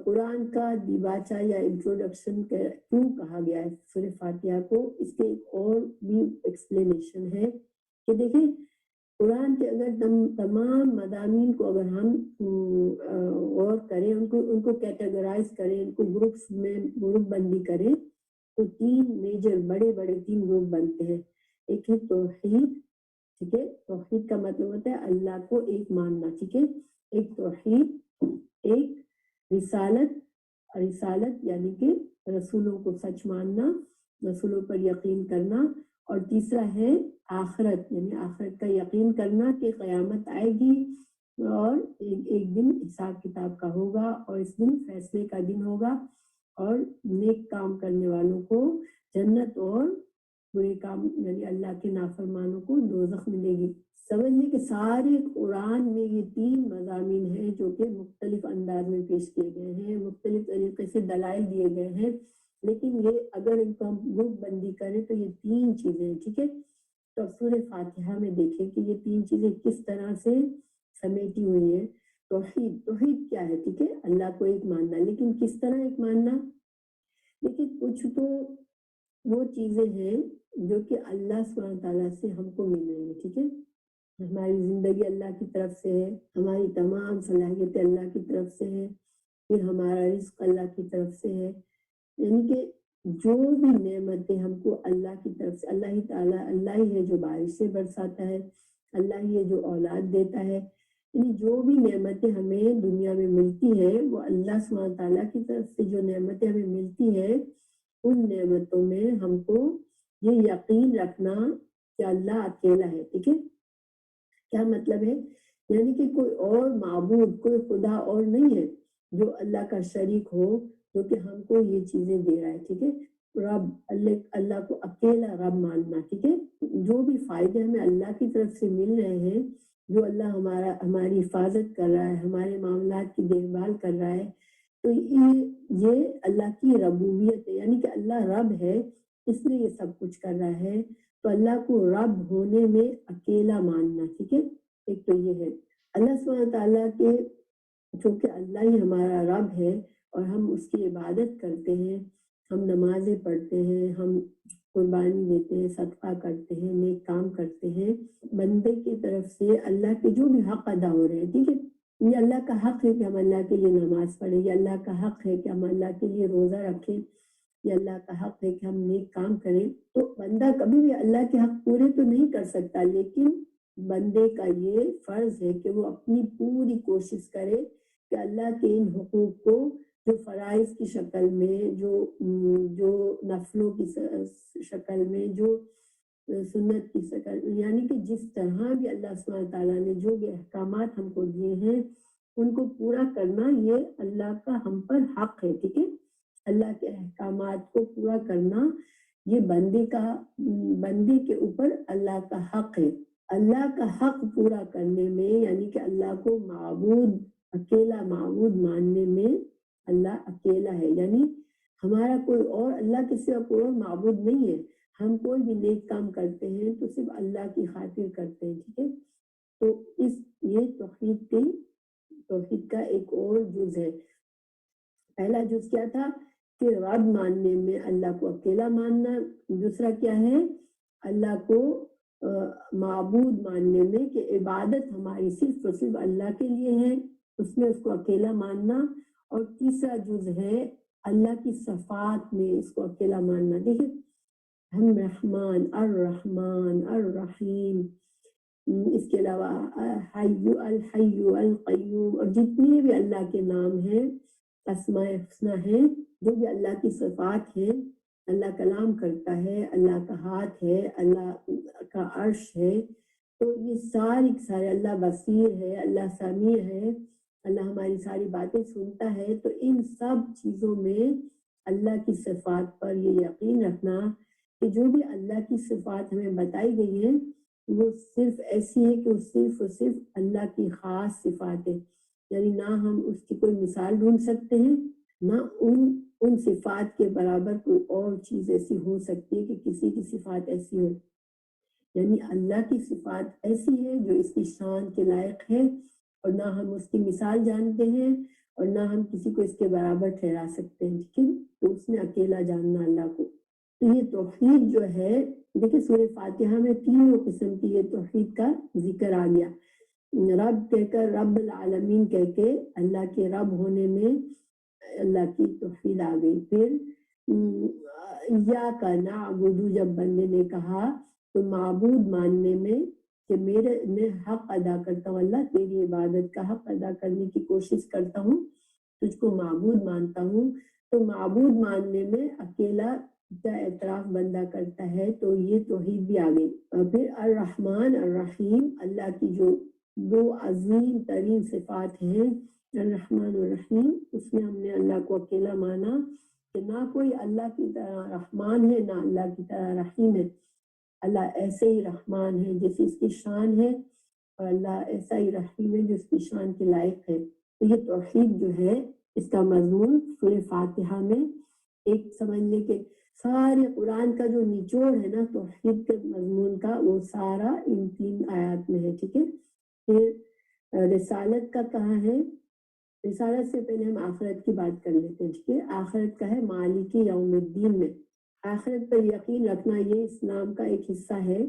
قرآن کا دیباچہ یا انٹروڈکشن کیوں کہا گیا ہے سورہ فاتحہ کو، اس کے ایک اور بھی ایکسپلینیشن ہے کہ دیکھیں قرآن کے اگر تمام مضامین کو اگر ہم غور کریں، ان کو کیٹیگرائز کریں، ان کو گروپس میں گروپ بندی کریں، تو تین میجر بڑے بڑے تین گروپ بنتے ہیں۔ ایک ہے توحید، ٹھیک ہے. توحید کا مطلب ہوتا ہے اللہ کو ایک ماننا. ٹھیک ہے. ایک توحید، ایک رسالت یعنی کہ رسولوں کو سچ ماننا، رسولوں پر یقین کرنا، اور تیسرا ہے آخرت، یعنی آخرت کا یقین کرنا کہ قیامت آئے گی اور ایک دن حساب کتاب کا ہوگا، اور اس دن فیصلے کا دن ہوگا، اور نیک کام کرنے والوں کو جنت اور برے کام یعنی اللہ کے نافرمانوں کو دوزخ ملے گی. سمجھنے کہ سارے قرآن میں یہ 3 مضامین ہیں جو کہ مختلف انداز میں پیش کیے گئے ہیں، مختلف طریقے سے دلائل دیے گئے ہیں، لیکن یہ اگر ان کو ہم گروپ بندی کریں تو یہ 3 چیزیں ہیں. ٹھیک ہے. تو سورہ فاتحہ میں دیکھیں کہ یہ 3 چیزیں کس طرح سے سمیٹی ہوئی ہیں. توحید کیا ہے؟ ٹھیک ہے. اللہ کو ایک ماننا، لیکن کس طرح ایک ماننا؟ لیکن کچھ تو وہ چیزیں ہیں جو کہ اللہ سبحانہ تعالیٰ سے ہم کو مل رہی ہیں. ٹھیک ہے. ہماری زندگی اللہ کی طرف سے ہے، ہماری تمام صلاحیتیں اللہ کی طرف سے ہے، پھر ہمارا رزق اللہ کی طرف سے ہے. یعنی کہ جو بھی نعمتیں ہم کو اللہ کی طرف سے، اللہ ہی تعالیٰ، اللہ ہی ہے جو بارش سے برساتا ہے، اللہ ہی ہے جو اولاد دیتا ہے. یعنی جو بھی نعمتیں ہمیں دنیا میں ملتی ہیں وہ اللہ سبحانہ تعالیٰ کی طرف سے جو نعمتیں ہمیں ملتی ہیں، ان نعمتوں میں ہم کو یہ یقین رکھنا کہ اللہ اکیلا ہے. ٹھیک ہے. کیا مطلب ہے؟ یعنی کہ کوئی اور معبود، کوئی خدا اور نہیں ہے جو اللہ کا شریک ہو، جو کہ ہم کو یہ چیزیں دے رہا ہے. ٹھیک ہے. رب اللہ کو اکیلا رب ماننا. ٹھیک ہے. جو بھی فائدے ہمیں اللہ کی طرف سے مل رہے ہیں، جو اللہ ہماری حفاظت کر رہا ہے، ہمارے معاملات کی دیکھ بھال کر رہا ہے، تو یہ اللہ کی ربوبیت ہے. یعنی کہ اللہ رب ہے، اس لیے یہ سب کچھ کر رہا ہے. تو اللہ کو رب ہونے میں اکیلا ماننا. ٹھیک ہے. ایک تو یہ ہے اللہ سبحانہ تعالیٰ کے، چونکہ اللہ ہی ہمارا رب ہے اور ہم اس کی عبادت کرتے ہیں، ہم نمازیں پڑھتے ہیں، ہم قربانی دیتے ہیں، صدقہ کرتے ہیں، نیک کام کرتے ہیں، بندے کی طرف سے اللہ کے جو بھی حق ادا ہو رہے ہیں. ٹھیک ہے. یہ اللہ کا حق ہے کہ ہم اللہ کے لیے نماز پڑھیں، یہ اللہ کا حق ہے کہ ہم اللہ کے لیے روزہ رکھیں، یہ اللہ کا حق ہے کہ ہم نیک کام کریں. تو بندہ کبھی بھی اللہ کے حق پورے تو نہیں کر سکتا، لیکن بندے کا یہ فرض ہے کہ وہ اپنی پوری کوشش کرے کہ اللہ کے ان حقوق کو، جو فرائض کی شکل میں، جو نفلوں کی شکل میں، جو سنت کی شکل، یعنی کہ جس طرح بھی اللہ سبحانہ تعالیٰ نے جو بھی احکامات ہم کو دیے ہیں ان کو پورا کرنا یہ اللہ کا ہم پر حق ہے. ٹھیک ہے. اللہ کے احکامات کو پورا کرنا یہ بندے کے اوپر اللہ کا حق ہے. اللہ کا حق پورا کرنے میں، یعنی کہ اللہ کو اکیلا معبود ماننے میں اللہ اکیلا ہے. یعنی ہمارا کوئی اور اللہ کے سوا کوئی اور معبود نہیں ہے. ہم کوئی بھی نیک کام کرتے ہیں تو صرف اللہ کی خاطر کرتے ہیں. ٹھیک ہے. تو یہ توحید کا ایک اور جز ہے. پہلا جز کیا تھا کہ رب ماننے میں اللہ کو اکیلا ماننا. دوسرا کیا ہے؟ اللہ کو معبود ماننے میں کہ عبادت ہماری صرف اور صرف اللہ کے لیے ہے، اس میں اس کو اکیلا ماننا. اور تیسرا جز ہے اللہ کی صفات میں اس کو اکیلا ماننا. دیکھیں ہم رحمان، الرحمن، الرحیم، اس کے علاوہ الحی، القیوم، اور جتنے بھی اللہ کے نام ہیں، اسماء حسنہ ہیں، جو بھی اللہ کی صفات ہیں، اللہ کلام کرتا ہے، اللہ کا ہاتھ ہے، اللہ کا عرش ہے، تو یہ سارے اللہ بصیر ہے، اللہ سمیع ہے، اللہ ہماری ساری باتیں سنتا ہے. تو ان سب چیزوں میں اللہ کی صفات پر یہ یقین رکھنا کہ جو بھی اللہ کی صفات ہمیں بتائی گئی ہیں وہ صرف ایسی ہے کہ وہ صرف اور صرف اللہ کی خاص صفات ہے. یعنی نہ ہم اس کی کوئی مثال ڈھونڈ سکتے ہیں، نہ ان صفات کے برابر کوئی اور چیز ایسی ہو سکتی ہے کہ کسی کی صفات ایسی ہو. یعنی اللہ کی صفات ایسی ہے جو اس کی شان کے لائق ہے، اور نہ ہم اس کی مثال جانتے ہیں اور نہ ہم کسی کو اس کے برابر ٹھہرا سکتے ہیں. ٹھیک ہے. تو اس میں اکیلا جاننا اللہ کو. تو یہ توحید جو ہے، دیکھیں سورہ فاتحہ میں 3 قسم کی یہ توحید کا ذکر آ گیا. رب کہہ کر، رب العالمین کہہ کے اللہ کے رب ہونے میں اللہ کی توحید آ گئی. پھر ایاک نعبد، جب بندے نے کہا تو معبود ماننے میں کہ میں حق ادا کرتا ہوں اللہ، تیری عبادت کا حق ادا کرنے کی کوشش کرتا ہوں، تجھ کو معبود مانتا ہوں۔ تو معبود ماننے میں اکیلا کا اعتراف بندہ کرتا ہے تو یہ توحید بھی آ گئی۔ اور پھر الرحمن الرحیم، اللہ کی جو دو عظیم ترین صفات ہیں الرحمن الرحیم، اس میں ہم نے اللہ کو اکیلا مانا کہ نہ کوئی اللہ کی طرح رحمان ہے نہ اللہ کی طرح رحیم ہے۔ اللہ ایسے ہی رحمان ہے جیسی اس کی شان ہے، اور اللہ ایسا ہی رحیم ہے جو اس کی شان کے لائق ہے۔ تو یہ توحید جو ہے اس کا مضمون سورہ فاتحہ میں ایک سمجھ لے کہ سارے قرآن کا جو نچوڑ ہے نا توحید کے مضمون کا، وہ سارا ان 3 آیات میں ہے، ٹھیک ہے۔ پھر رسالت کا کہاں ہے؟ رسالت سے پہلے ہم آخرت کی بات کر لیتے ہیں، ٹھیک ہے۔ آخرت کا ہے مالک یوم الدین میں، آخرت پر یقین رکھنا یہ اسلام کا ایک حصہ ہے۔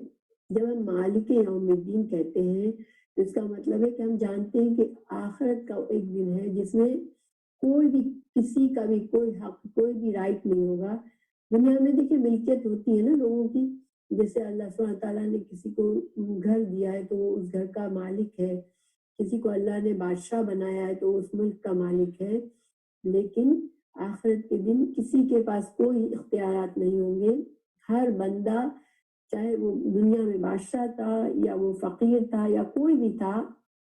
جب ہم مالک یوم الدین کہتے ہیں تو اس کا مطلب ہے کہ ہم جانتے ہیں کہ آخرت کا ایک دن ہے جس میں کوئی بھی کسی کا بھی کوئی حق، کوئی بھی رائٹ نہیں ہوگا۔ دنیا میں دیکھیں ملکیت ہوتی ہے نا لوگوں کی، جیسے اللہ سبحانہ تعالیٰ نے کسی کو گھر دیا ہے تو وہ اس گھر کا مالک ہے، کسی کو اللہ نے بادشاہ بنایا ہے تو اس ملک کا مالک ہے۔ لیکن آخرت کے دن کسی کے پاس کوئی اختیارات نہیں ہوں گے۔ ہر بندہ چاہے وہ دنیا میں بادشاہ تھا یا وہ فقیر تھا یا کوئی بھی تھا،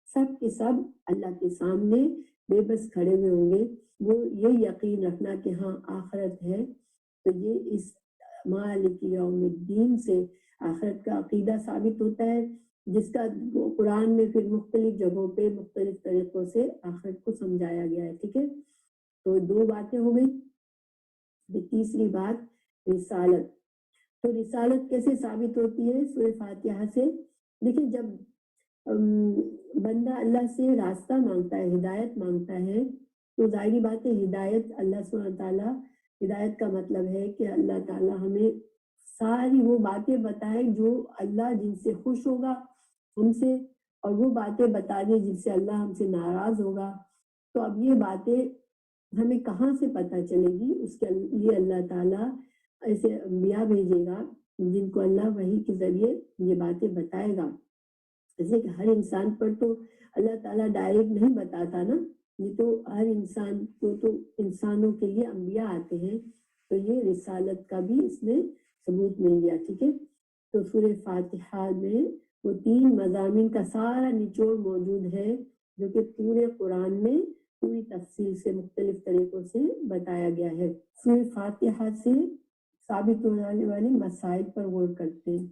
سب کے سب اللہ کے سامنے بے بس کھڑے ہوئے ہوں گے۔ وہ یہ یقین رکھنا کہ ہاں آخرت ہے، تو یہ اس مالک یوم الدین سے آخرت کا عقیدہ ثابت ہوتا ہے، جس کا قرآن میں پھر مختلف جگہوں پہ مختلف طریقوں سے آخرت کو سمجھایا گیا ہے، ٹھیک ہے۔ تو 2 باتیں ہو گئی۔ تیسری بات رسالت۔ تو رسالت کیسے ثابت ہوتی ہے؟ سورہ فاتحہ سے۔ دیکھیں جب بندہ اللہ سے راستہ مانگتا ہے، ہدایت مانگتا ہے، تو ظاہری بات ہے ہدایت اللہ سبحانہ تعالیٰ، ہدایت کا مطلب ہے کہ اللہ تعالیٰ ہمیں ساری وہ باتیں بتائے جو اللہ جن سے خوش ہوگا ہم سے، اور وہ باتیں بتا دے جن سے اللہ ہم سے ناراض ہوگا۔ تو اب یہ باتیں ہمیں کہاں سے پتہ چلے گی؟ اس کے لیے اللہ تعالیٰ ایسے انبیاء بھیجے گا جن کو اللہ وحی کے ذریعے یہ باتیں بتائے گا۔ جیسے کہ ہر انسان پر تو اللہ تعالیٰ ڈائریکٹ نہیں بتاتا نا، یہ تو ہر انسان کو تو انسانوں کے لیے انبیاء آتے ہیں، تو یہ رسالت کا بھی اس میں ثبوت مل گیا، ٹھیک ہے۔ تو سورہ فاتحہ میں وہ 3 مضامین کا سارا نچوڑ موجود ہے جو کہ پورے قرآن میں پوری تفصیل سے مختلف طریقوں سے بتایا گیا ہے۔ سورہ فاتحہ سے ثابت ہونے والے مسائل پر غور کرتے ہیں،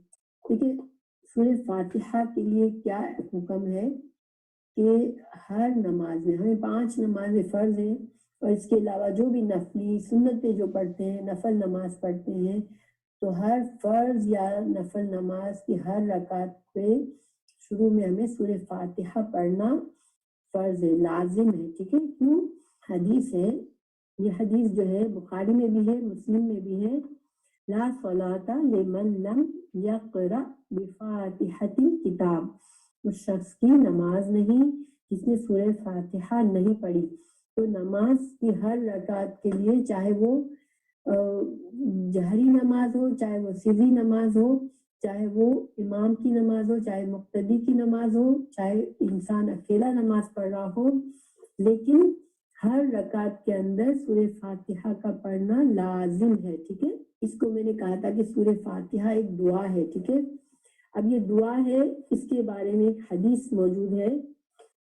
ٹھیک ہے۔ سورہ فاتحہ کے لیے کیا حکم ہے کہ ہر نماز میں ہمیں 5 نمازیں فرض ہیں، اور اس کے علاوہ جو بھی نفلی سنتیں جو پڑھتے ہیں، نفل نماز پڑھتے ہیں، تو ہر فرض یا نفل نماز کی ہر رکعت پہ شروع میں ہمیں سورہ فاتحہ پڑھنا فرض ہے، لازم ہے، ٹھیک ہے۔ کیوں؟ حدیث ہے، یہ حدیث جو ہے بخاری میں بھی ہے، مسلم میں بھی ہے، لا صلاۃ لمن لم یقرأ بفاتحۃ الکتاب، اس شخص کی نماز نہیں جس نے سورہ فاتحہ نہیں پڑھی۔ تو نماز کی ہر رکعت کے لیے چاہے وہ جہری نماز ہو، چاہے وہ سری نماز ہو، چاہے وہ امام کی نماز ہو، چاہے مقتدی کی نماز ہو، چاہے انسان اکیلا نماز پڑھ رہا ہو، لیکن ہر رکعت کے اندر سورہ فاتحہ کا پڑھنا لازم ہے، ٹھیک ہے۔ اس کو میں نے کہا تھا کہ سورہ فاتحہ ایک دعا ہے، ٹھیک ہے۔ اب یہ دعا ہے، اس کے بارے میں ایک حدیث موجود ہے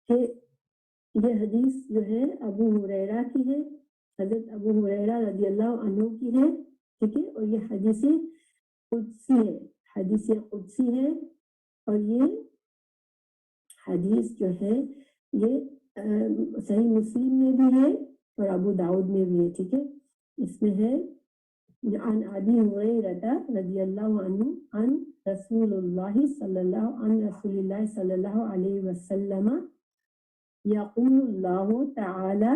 کہ یہ حدیث جو ہے ابو ہریرہ کی ہے، حضرت ابو ہریرہ رضی اللہ عنہ کی ہے، ٹھیک ہے۔ اور یہ حدیث قدسی ہے، حدیث قدسی ہے، اور یہ حدیث جو ہے یہ صحیح مسلم میں بھی ہے اور ابو داؤد میں بھی ہے، ٹھیک ہے۔ اس میں ہے عن ابی ہریرہ رضی اللہ عنہ عن رسول اللہ صلی اللہ علیہ وسلم یقول اللہ تعالی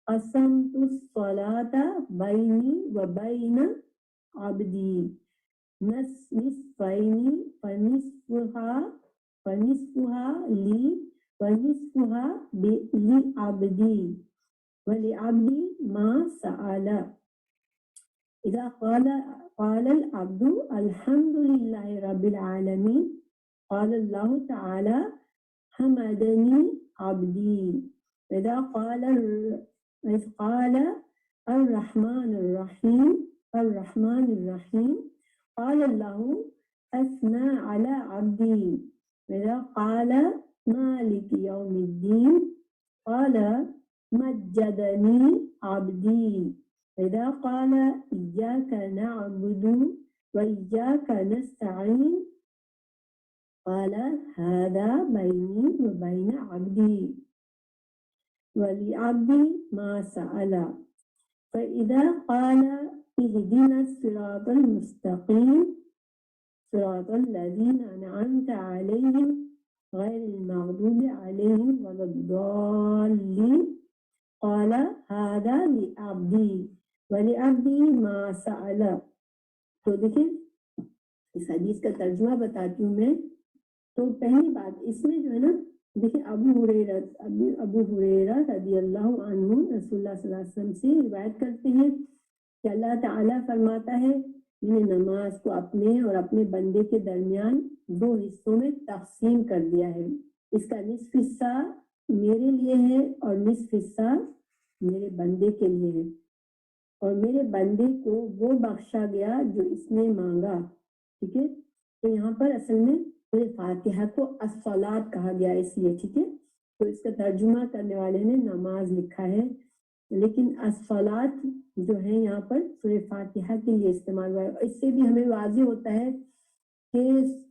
قسمت الصلاة بینی و بین عبدی نصفین فنصفها لی ونصفها لعبدی ولعبدی ما سأل۔ اذا قال العبد الحمد للہ رب العالمین قال اللہ تعالی حمدنی عبدی اذا قال الرحمن الرحیم قال اللہ اثنى على عبدی اذا قال مالک یوم الدین قال مجدنی عبدی اذا قال إياك نعبد وإياك نستعين قال هذا بيني وبين عبدي ولعبدي ما سأل فإذا قال اهدنا الصراط المستقيم صراط الذين أنعمت عليهم غير المغضوب عليهم ولا الضالين قال هذا لعبدي وَلِعَبْدِي مَا سَأَلَ. تو دیکھیں اس حدیث کا ترجمہ بتاتی ہوں میں. تو پہلی بات اس میں جو ہے نا، دیکھیں ابو ہریرہ رضی اللہ عنہ رسول اللہ صلی اللہ علیہ وسلم سے روایت کرتے ہیں کہ اللہ تعالیٰ فرماتا ہے میں نے نماز کو اپنے اور اپنے بندے کے درمیان 2 حصوں میں تقسیم کر دیا ہے. اس کا نصف حصہ میرے لیے ہے اور نصف حصہ میرے بندے کے لیے ہے، اور میرے بندے کو وہ بخشا گیا جو اس نے مانگا. ٹھیک ہے، تو یہاں پر اصل میں فاتحہ کو الصلاۃ کہا گیا اس لیے. ٹھیک ہے، تو اس کا ترجمہ کرنے والے نے نماز لکھا ہے، لیکن الصلاۃ جو ہے یہاں پر سورہ فاتحہ کے لیے استعمال ہوا ہے. اس سے بھی ہمیں واضح ہوتا ہے کہ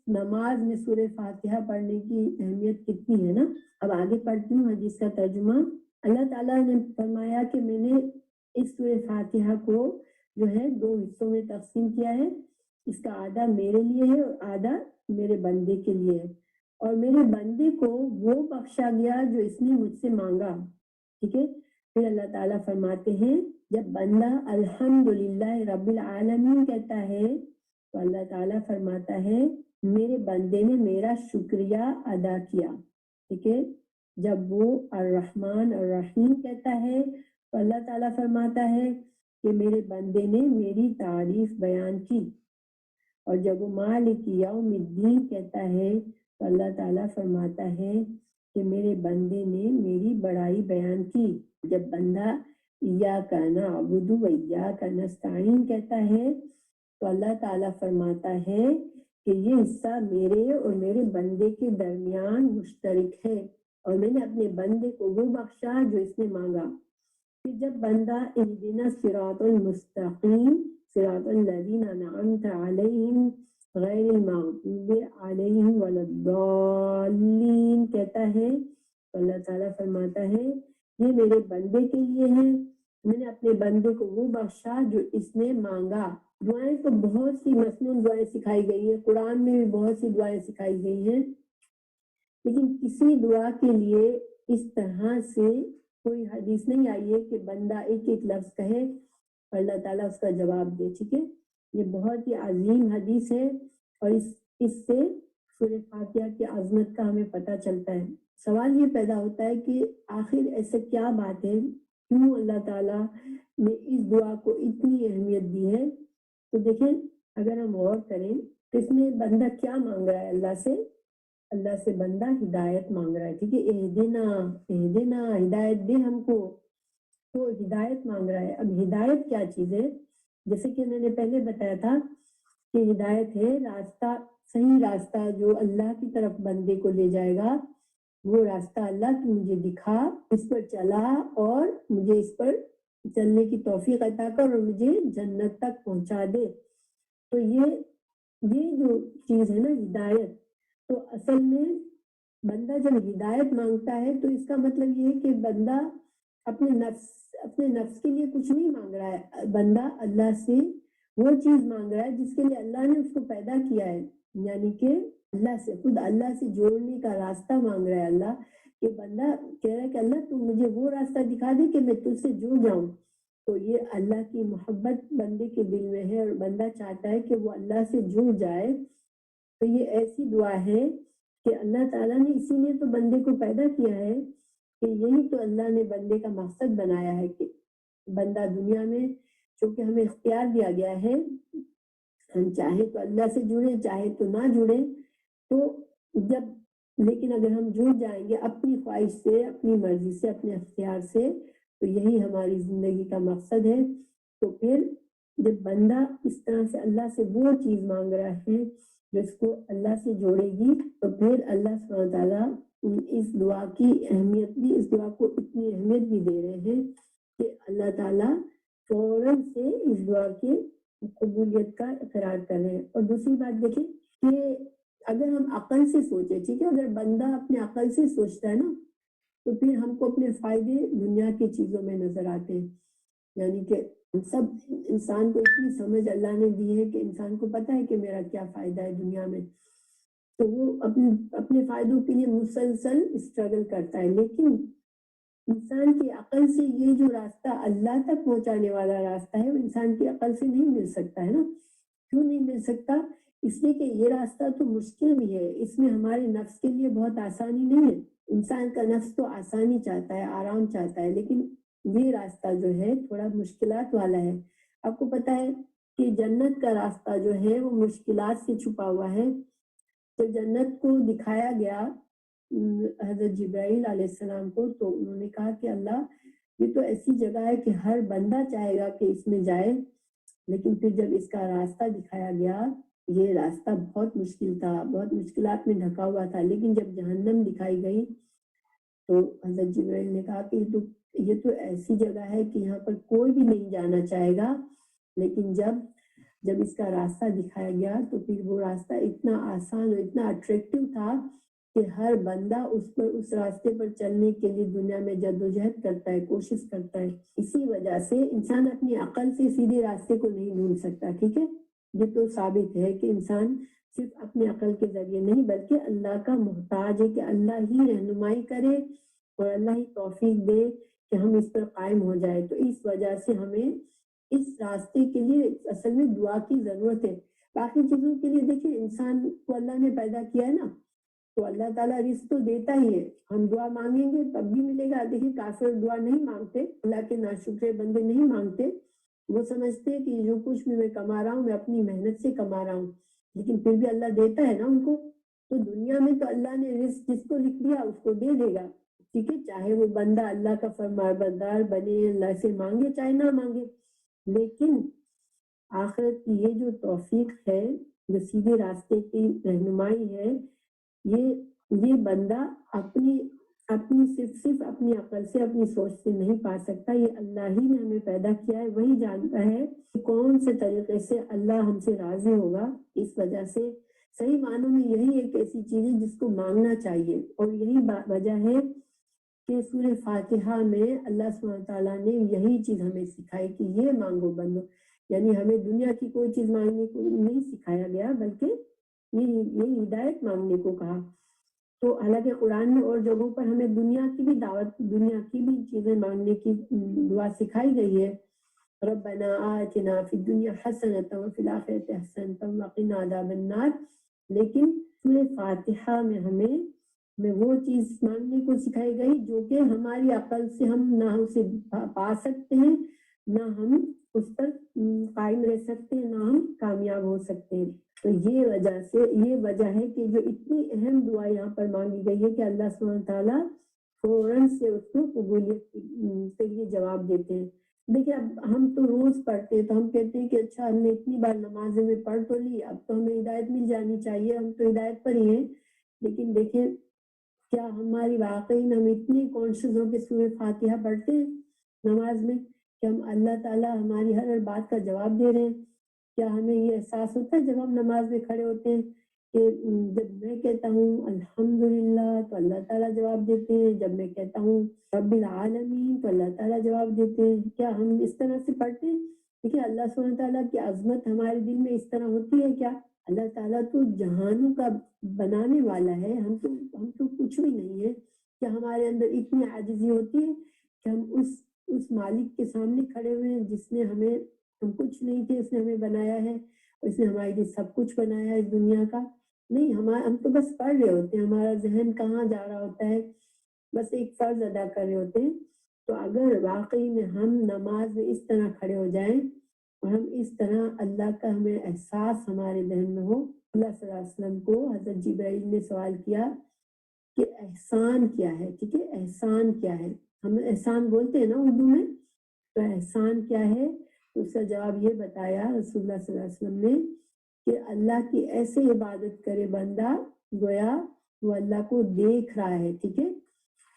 نماز میں سورہ فاتحہ پڑھنے کی اہمیت کتنی ہے نا. اب آگے پڑھتی ہوں حدیث کا ترجمہ. اللہ تعالیٰ نے فرمایا کہ میں نے اس سورہ فاتحہ کو جو ہے 2 حصوں میں تقسیم کیا ہے. اس کا آدھا میرے لیے ہے اور آدھا میرے بندے کے لیے ہے، اور میرے بندے کو وہ بخشا گیا جو اس نے مجھ سے مانگا. ٹھیک ہے، پھر اللہ تعالیٰ فرماتے ہیں جب بندہ الحمدللہ رب العالمین کہتا ہے تو اللہ تعالیٰ فرماتا ہے میرے بندے نے میرا شکریہ ادا کیا. ٹھیک ہے، جب وہ الرحمن الرحیم کہتا ہے تو اللہ تعالیٰ فرماتا ہے کہ میرے بندے نے میری تعریف بیان کی. اور جب وہ مالک یوم الدین کہتا ہے تو اللہ تعالیٰ فرماتا ہے کہ میرے بندے نے میری بڑائی بیان کی. جب بندہ ایاک نعبد و ایاک نستعین کہتا ہے تو اللہ تعالیٰ فرماتا ہے کہ یہ حصہ میرے اور میرے بندے کے درمیان مشترک ہے، اور میں نے اپنے بندے کو وہ بخشا جو اس نے مانگا. پھر جب بندہ اہدنا الصراط المستقیم صراط الذین انعمت علیہم غیر المغضوب علیہم ولا الضالین کہتا ہے تو اللہ تعالیٰ فرماتا ہے یہ میرے بندے کے لیے ہے، میں نے اپنے بندے کو وہ بخشا جو اس نے مانگا. دعائیں تو بہت سی مسنون دعائیں سکھائی گئی ہیں، قرآن میں بھی بہت سی دعائیں سکھائی گئی ہیں، لیکن کسی دعا کے لیے اس طرح سے کوئی حدیث نہیں آئی ہے کہ بندہ ایک ایک لفظ کہے اور اللہ تعالیٰ اس کا جواب دے. ٹھیک ہے، یہ بہت ہی عظیم حدیث ہے، اور اس سے سورہ فاتحہ کی عظمت کا ہمیں پتہ چلتا ہے. سوال یہ پیدا ہوتا ہے کہ آخر ایسا کیا بات ہے، کیوں اللہ تعالیٰ نے اس دعا کو اتنی اہمیت دی ہے. تو دیکھیں اگر ہم غور کریں تو اس میں بندہ کیا مانگ رہا ہے اللہ سے بندہ ہدایت مانگ رہا ہے. ٹھیک ہے، اہدنا ہدایت دے ہم کو، تو ہدایت مانگ رہا ہے. اب ہدایت کیا چیز ہے؟ جیسے کہ میں نے پہلے بتایا تھا کہ ہدایت ہے راستہ، صحیح راستہ جو اللہ کی طرف بندے کو لے جائے گا. وہ راستہ اللہ کی مجھے دکھا، اس پر چلا اور مجھے اس پر چلنے کی توفیق عطا کر اور مجھے جنت تک پہنچا دے. تو یہ جو چیز ہے نا ہدایت، تو اصل میں بندہ جب ہدایت مانگتا ہے تو اس کا مطلب یہ ہے کہ بندہ اپنے نفس کے لیے کچھ نہیں مانگ رہا ہے، بندہ اللہ سے وہ چیز مانگ رہا ہے جس کے لیے اللہ نے اس کو پیدا کیا ہے، یعنی کہ خود اللہ سے جوڑنے کا راستہ مانگ رہا ہے. اللہ کہ بندہ کہہ رہا ہے کہ اللہ تم مجھے وہ راستہ دکھا دے کہ میں تجھ سے جڑ جاؤں. تو یہ اللہ کی محبت بندے کے دل میں ہے اور بندہ چاہتا ہے کہ وہ اللہ سے جڑ جائے. تو یہ ایسی دعا ہے کہ اللہ تعالیٰ نے اسی لیے تو بندے کو پیدا کیا ہے، کہ یہی تو اللہ نے بندے کا مقصد بنایا ہے کہ بندہ دنیا میں چونکہ ہمیں اختیار دیا گیا ہے، ہم چاہے تو اللہ سے جڑے چاہے تو نہ جڑے. تو لیکن اگر ہم جڑ جائیں گے اپنی خواہش سے، اپنی مرضی سے، اپنے اختیار سے، تو یہی ہماری زندگی کا مقصد ہے۔ تو پھر جب بندہ اس طرح سے اللہ سے وہ چیز مانگ رہا ہے جو اس کو اللہ سے جوڑے گی، تو پھر اللہ سبحانہ وتعالیٰ اس دعا کی اہمیت بھی، اس دعا کو اتنی اہمیت بھی دے رہے ہیں کہ اللہ تعالیٰ فوراً سے اس دعا کے قبولیت کا اقرار کر رہے ہیں۔ اور دوسری بات دیکھیں کہ اگر ہم عقل سے سوچیں، ٹھیک ہے، اگر بندہ اپنے عقل سے سوچتا ہے نا، تو پھر ہم کو اپنے فائدے دنیا کی چیزوں میں نظر آتے ہیں۔ یعنی کہ سب انسان کو اتنی سمجھ اللہ نے دی ہے کہ انسان کو پتہ ہے کہ میرا کیا فائدہ ہے دنیا میں، تو وہ اپنے فائدوں کے لیے مسلسل اسٹرگل کرتا ہے۔ لیکن انسان کی عقل سے یہ جو راستہ اللہ تک پہنچانے والا راستہ ہے، وہ انسان کی عقل سے نہیں مل سکتا ہے نا۔ کیوں نہیں مل سکتا؟ اس لیے کہ یہ راستہ تو مشکل بھی ہے، اس میں ہمارے نفس کے لیے بہت آسانی نہیں ہے۔ انسان کا نفس تو آسانی چاہتا ہے، آرام چاہتا ہے، لیکن یہ راستہ جو ہے تھوڑا مشکلات والا ہے۔ آپ کو پتہ ہے کہ جنت کا راستہ جو ہے وہ مشکلات سے چھپا ہوا ہے۔ جب جنت کو دکھایا گیا حضرت جبرائیل علیہ السلام کو، تو انہوں نے کہا کہ اللہ، یہ تو ایسی جگہ ہے کہ ہر بندہ چاہے گا کہ اس میں جائے، لیکن پھر جب اس کا راستہ دکھایا گیا، یہ راستہ بہت مشکل تھا، بہت مشکلات میں ڈھکا ہوا تھا۔ لیکن جب جہنم دکھائی گئی تو حضرت جبرائیل نے کہا کہ یہ تو ایسی جگہ ہے کہ یہاں پر کوئی بھی نہیں جانا چاہے گا۔ لیکن جب اس کا راستہ دکھایا گیا تو پھر وہ راستہ اتنا آسان اور اتنا اٹریکٹیو تھا کہ ہر بندہ اس راستے پر چلنے کے لیے دنیا میں جدوجہد کرتا ہے، کوشش کرتا ہے۔ اسی وجہ سے انسان اپنی عقل سے سیدھے راستے کو نہیں ڈھونڈ سکتا، ٹھیک ہے۔ یہ تو ثابت ہے کہ انسان صرف اپنے عقل کے ذریعے نہیں بلکہ اللہ کا محتاج ہے کہ اللہ ہی رہنمائی کرے اور اللہ ہی توفیق دے کہ ہم اس پر قائم ہو جائے۔ تو اس وجہ سے ہمیں اس راستے کے لیے اصل میں دعا کی ضرورت ہے۔ باقی چیزوں کے لیے دیکھیں، انسان کو اللہ نے پیدا کیا ہے نا، تو اللہ تعالیٰ رزق تو دیتا ہی ہے، ہم دعا مانگیں گے تب بھی ملے گا۔ دیکھیں کافر دعا نہیں مانگتے، اللہ کے ناشکرے بندے نہیں مانگتے، وہ سمجھتے ہیں کہ جو کچھ بھی میں کما رہا ہوں میں اپنی محنت سے کما رہا ہوں، لیکن پھر بھی اللہ دیتا ہے نا ان کو۔ تو دنیا میں تو اللہ نے رزق جس کو لکھ دیا اس کو دے دے گا، ٹھیک ہے، چاہے وہ بندہ اللہ کا فرمانبردار بنے، اللہ سے مانگے چاہے نہ مانگے۔ لیکن آخرت کی یہ جو توفیق ہے، جو سیدھے راستے کی رہنمائی ہے، یہ بندہ اپنی صرف اپنی عقل سے، اپنی سوچ سے نہیں پا سکتا۔ یہ اللہ ہی نے ہمیں پیدا کیا ہے، وہی جانتا ہے کہ کون سے طریقے سے اللہ ہم سے راضی ہوگا۔ اس وجہ سے صحیح معنوں میں یہی ایک ایسی چیز ہے جس کو مانگنا چاہیے، اور یہی وجہ ہے کہ سورہ فاتحہ میں اللہ سبحانہ تعالیٰ نے یہی چیز ہمیں سکھائی کہ یہ مانگو بندو، یعنی ہمیں دنیا کی کوئی چیز مانگنے کو نہیں سکھایا گیا بلکہ یہ ہدایت مانگنے کو کہا۔ تو حالانکہ قرآن میں اور جگہوں پر ہمیں دنیا کی بھی دعوت، دنیا کی بھی چیزیں مانگنے کی دعا سکھائی گئی ہے۔ ربنا آتنا فی الدنیا حسنۃ وفی الآخرۃ حسنۃ وقنا عذاب النار۔ لیکن سورہ فاتحہ میں ہمیں وہ چیز مانگنے کو سکھائی گئی جو کہ ہماری عقل سے ہم نہ اسے پا سکتے ہیں، نہ ہم اس پر قائم رہ سکتے ہیں، نہ ہم کامیاب ہو سکتے ہیں۔ تو یہ وجہ ہے کہ جو اتنی اہم دعا یہاں پر مانگی گئی ہے کہ اللہ سبحانہ تعالیٰ فوراً سے اس کو قبولیت کے لیے جواب دیتے ہیں۔ دیکھیں اب ہم تو روز پڑھتے ہیں تو ہم کہتے ہیں کہ اچھا ہم نے اتنی بار نمازیں میں پڑھ تو لی، اب تو ہمیں ہدایت مل جانی چاہیے، ہم تو ہدایت پر ہی ہیں۔ لیکن دیکھیں کیا ہماری واقعی ہم اتنے کانشیس ہو کے سورہ فاتحہ پڑھتے ہیں نماز میں کہ ہم اللہ تعالیٰ ہماری ہر بات کا جواب دے رہے ہیں؟ کیا ہمیں یہ احساس ہوتا ہے جب ہم نماز میں کھڑے ہوتے ہیں کہ جب میں کہتا ہوں الحمدللہ تو اللہ تعالیٰ جواب دیتے ہیں، جب میں کہتا ہوں رب العالمین تو اللہ تعالیٰ جواب دیتے ہیں؟ کیا ہم اس طرح سے پڑھتے ہیں؟ دیکھیں اللہ سبحانہ تعالیٰ کی عظمت ہمارے دل میں اس طرح ہوتی ہے کیا؟ اللہ تعالیٰ تو جہانوں کا بنانے والا ہے، ہم تو کچھ بھی نہیں ہے۔ کیا ہمارے اندر اتنی عاجزی ہوتی ہے کہ ہم اس مالک کے سامنے کھڑے ہوئے ہیں جس نے ہم کچھ نہیں تھے، اس نے ہمیں بنایا ہے، اس نے ہمارے لیے سب کچھ بنایا ہے اس دنیا کا؟ نہیں، ہم تو بس پڑھ رہے ہوتے ہیں، ہمارا ذہن کہاں جا رہا ہوتا ہے، بس ایک فرض ادا کر رہے ہوتے ہیں۔ تو اگر واقعی میں ہم نماز میں اس طرح کھڑے ہو جائیں اور ہم اس طرح اللہ کا ہمیں احساس ہمارے ذہن میں ہو اللہ صلی اللہ علیہ وسلم کو حضرت جبرائیل نے سوال کیا کہ احسان کیا ہے، ٹھیک ہے، احسان کیا ہے، ہم احسان بولتے ہیں نا اردو میں، تو احسان کیا ہے؟ تو اس کا جواب یہ بتایا رسول اللہ صلی اللہ علیہ وسلم نے کہ اللہ کی ایسے عبادت کرے بندہ گویا وہ اللہ کو دیکھ رہا ہے، ٹھیک ہے،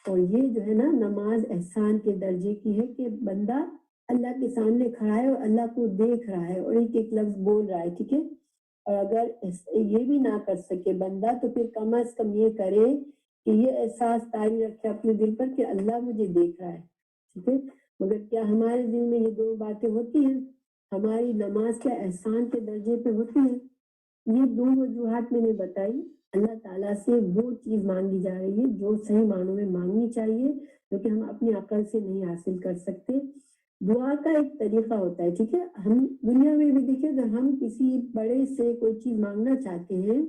اور یہ جو ہے نا نماز احسان کے درجے کی ہے کہ بندہ اللہ کے سامنے کھڑا ہے اور اللہ کو دیکھ رہا ہے اور ایک ایک لفظ بول رہا ہے، ٹھیک ہے، اور اگر یہ بھی نہ کر سکے بندہ تو پھر کم از کم یہ کرے کہ یہ احساس طاری رکھے اپنے دل پر کہ اللہ مجھے دیکھ رہا ہے، ٹھیک ہے، مگر کیا ہمارے دل میں یہ دو باتیں ہوتی ہیں؟ ہماری نماز کیا احسان کے درجے پہ ہوتی ہے؟ یہ دو وجوہات میں نے بتائی۔ اللہ تعالیٰ سے وہ چیز مانگی جا رہی ہے جو صحیح معنوں میں مانگنی چاہیے، جو کہ ہم اپنی عقل سے نہیں حاصل کر سکتے۔ دعا کا ایک طریقہ ہوتا ہے، ٹھیک ہے، ہم دنیا میں بھی دیکھیں اگر ہم کسی بڑے سے کوئی چیز مانگنا چاہتے ہیں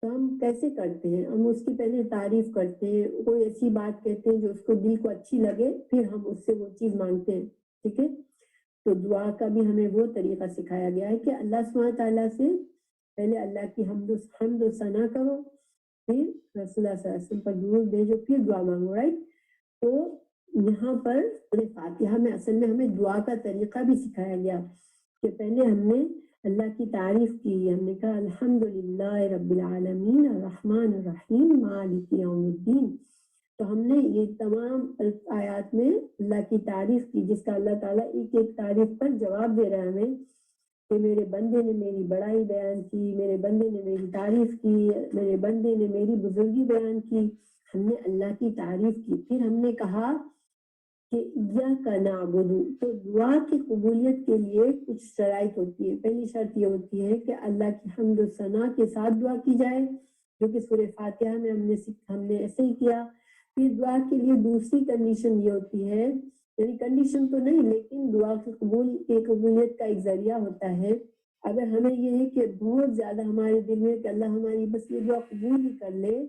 تو ہم کیسے کرتے ہیں؟ ہم اس کی پہلے تعریف کرتے ہیں، کوئی ایسی بات کہتے ہیں جو اس کو دل کو اچھی لگے، پھر ہم اس سے وہ چیز مانگتے ہیں، ٹھیک ہے، تو دعا کا بھی ہمیں وہ طریقہ سکھایا گیا ہے کہ اللہ سبحانہ تعالیٰ سے پہلے اللہ کی حمد و ثنا کرو، پھر رسول اللہ صلی اللہ علیہ وسلم پر درود بھیجو، پھر دعا مانگو، رائٹ؟ تو یہاں پر فاتحہ میں اصل میں ہمیں دعا کا طریقہ بھی سکھایا گیا کہ پہلے ہم نے اللہ کی تعریف کی، ہم نے کہا الحمدللہ رب العالمین الرحمن الرحیم مالک یوم الدین، تو ہم نے یہ تمام آیات میں اللہ کی تعریف کی، جس کا اللہ تعالیٰ ایک ایک تعریف پر جواب دے رہا ہے ہمیں کہ میرے بندے نے میری بڑائی بیان کی، میرے بندے نے میری تعریف کی، میرے بندے نے میری بزرگی بیان کی، ہم نے اللہ کی تعریف کی، پھر ہم نے کہا کہ ایاک نعبد، تو دعا کی قبولیت کے لیے کچھ شرائط ہوتی ہے۔ پہلی شرط یہ ہوتی ہے کہ اللہ کی حمد و ثنا کے ساتھ دعا کی جائے، جو کہ سورہ فاتحہ میں ہم نے ایسے ہی کیا۔ پھر دعا کے لیے دوسری کنڈیشن یہ ہوتی ہے، یعنی کنڈیشن تو نہیں لیکن دعا کی قبولیت کا ایک ذریعہ ہوتا ہے، اگر ہمیں یہ ہے کہ بہت زیادہ ہمارے دل میں کہ اللہ ہماری بس یہ دعا قبول ہی کر لے،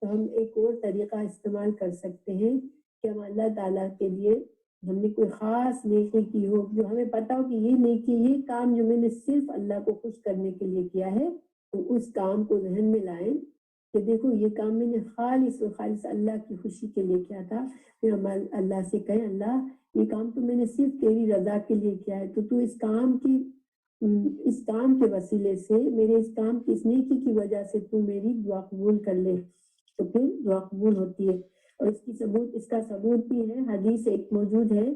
تو ہم ایک اور طریقہ استعمال کر سکتے ہیں کہ ہم اللہ تعالیٰ کے لیے ہم نے کوئی خاص نیکی کی ہو، جو ہمیں پتا ہو کہ یہ نیکی، یہ کام جو میں نے صرف اللہ کو خوش کرنے کے لیے کیا ہے، تو اس کام کو ذہن میں لائیں کہ دیکھو یہ کام میں نے خالص و خالص اللہ کی خوشی کے لیے کیا تھا، پھر ہم اللہ سے کہیں اللہ یہ کام تو میں نے صرف تیری رضا کے لیے کیا ہے، تو اس کام کے وسیلے سے میرے اس کام کی اس نیکی کی وجہ سے تو میری دعا قبول کر لے، تو پھر دعا قبول ہوتی ہے۔ اور اس کا ثبوت بھی ہے، حدیث ایک موجود ہے،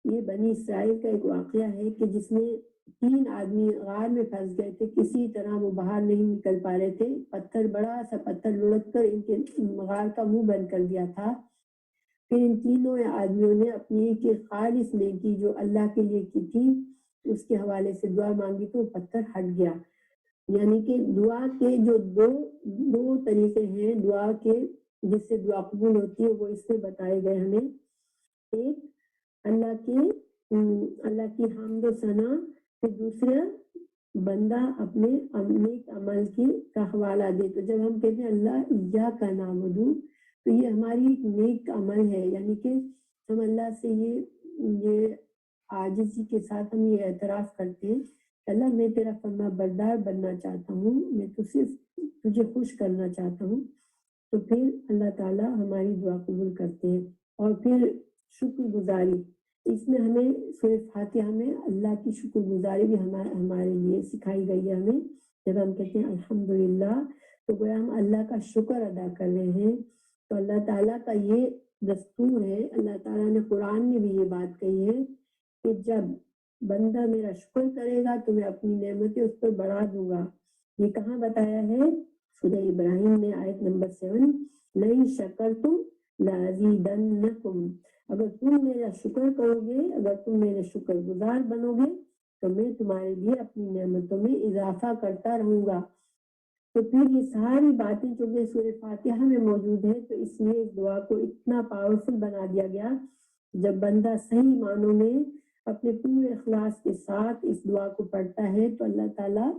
یہ بنی اسرائیل کا ایک واقعہ ہے کہ جس میں 3 آدمی غار میں پھنس گئے تھے، کسی طرح وہ باہر نہیں نکل پا رہے تھے، بڑا سا پتھر لڑک کر ان کے غار کا منہ بند کر دیا تھا۔ پھر ان تینوں آدمیوں نے اپنی ایک خالص نیکی جو اللہ کے لیے کی تھی اس کے حوالے سے دعا مانگی تو پتھر ہٹ گیا۔ یعنی کہ دعا کے جو دو طریقے ہیں دعا کے جس سے دعا قبول ہوتی ہے، وہ اس میں بتائے گئے ہمیں۔ ایک اللہ کی حمد و ثنا، پھر دوسرا بندہ اپنے نیک عمل کا حوالہ دے۔ تو جب ہم کہتے ہیں اللہ ایاک نعبد، تو یہ ہماری ایک نیک عمل ہے، یعنی کہ ہم اللہ سے یہ عاجزی کے ساتھ ہم یہ اعتراف کرتے ہیں کہ اللہ میں تیرا فرما بردار بننا چاہتا ہوں، میں تو صرف تجھے خوش کرنا چاہتا ہوں، تو پھر اللہ تعالیٰ ہماری دعا قبول کرتے ہیں۔ اور پھر شکر گزاری، اس میں ہمیں سورہ فاتحہ میں اللہ کی شکر گزاری بھی ہمارے لیے سکھائی گئی ہے ہمیں۔ جب ہم کہتے ہیں الحمدللہ تو گویا ہم اللہ کا شکر ادا کر رہے ہیں، تو اللہ تعالیٰ کا یہ دستور ہے، اللہ تعالیٰ نے قرآن میں بھی یہ بات کہی ہے کہ جب بندہ میرا شکر کرے گا تو میں اپنی نعمتیں اس پر بڑھا دوں گا۔ یہ کہاں بتایا ہے؟ سورہ ابراہیم میں آیت نمبر 7، لئن شکرتم لازیدنکم، اگر تم میرا شکر کرو گے، اگر تم میرے شکر گزار بنو گے تو میں تمہارے لیے اپنی نعمتوں میں اضافہ کرتا رہوں گا۔ تو پھر یہ ساری باتیں جو کہ سورہ فاتحہ میں موجود ہے، تو اس لیے اس دعا کو اتنا پاورفل بنا دیا گیا، جب بندہ صحیح معنوں میں اپنے پورے اخلاص کے ساتھ اس دعا کو پڑھتا ہے تو اللہ تعالیٰ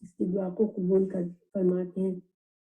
اس کی دعا کو قبول فرماتے ہیں۔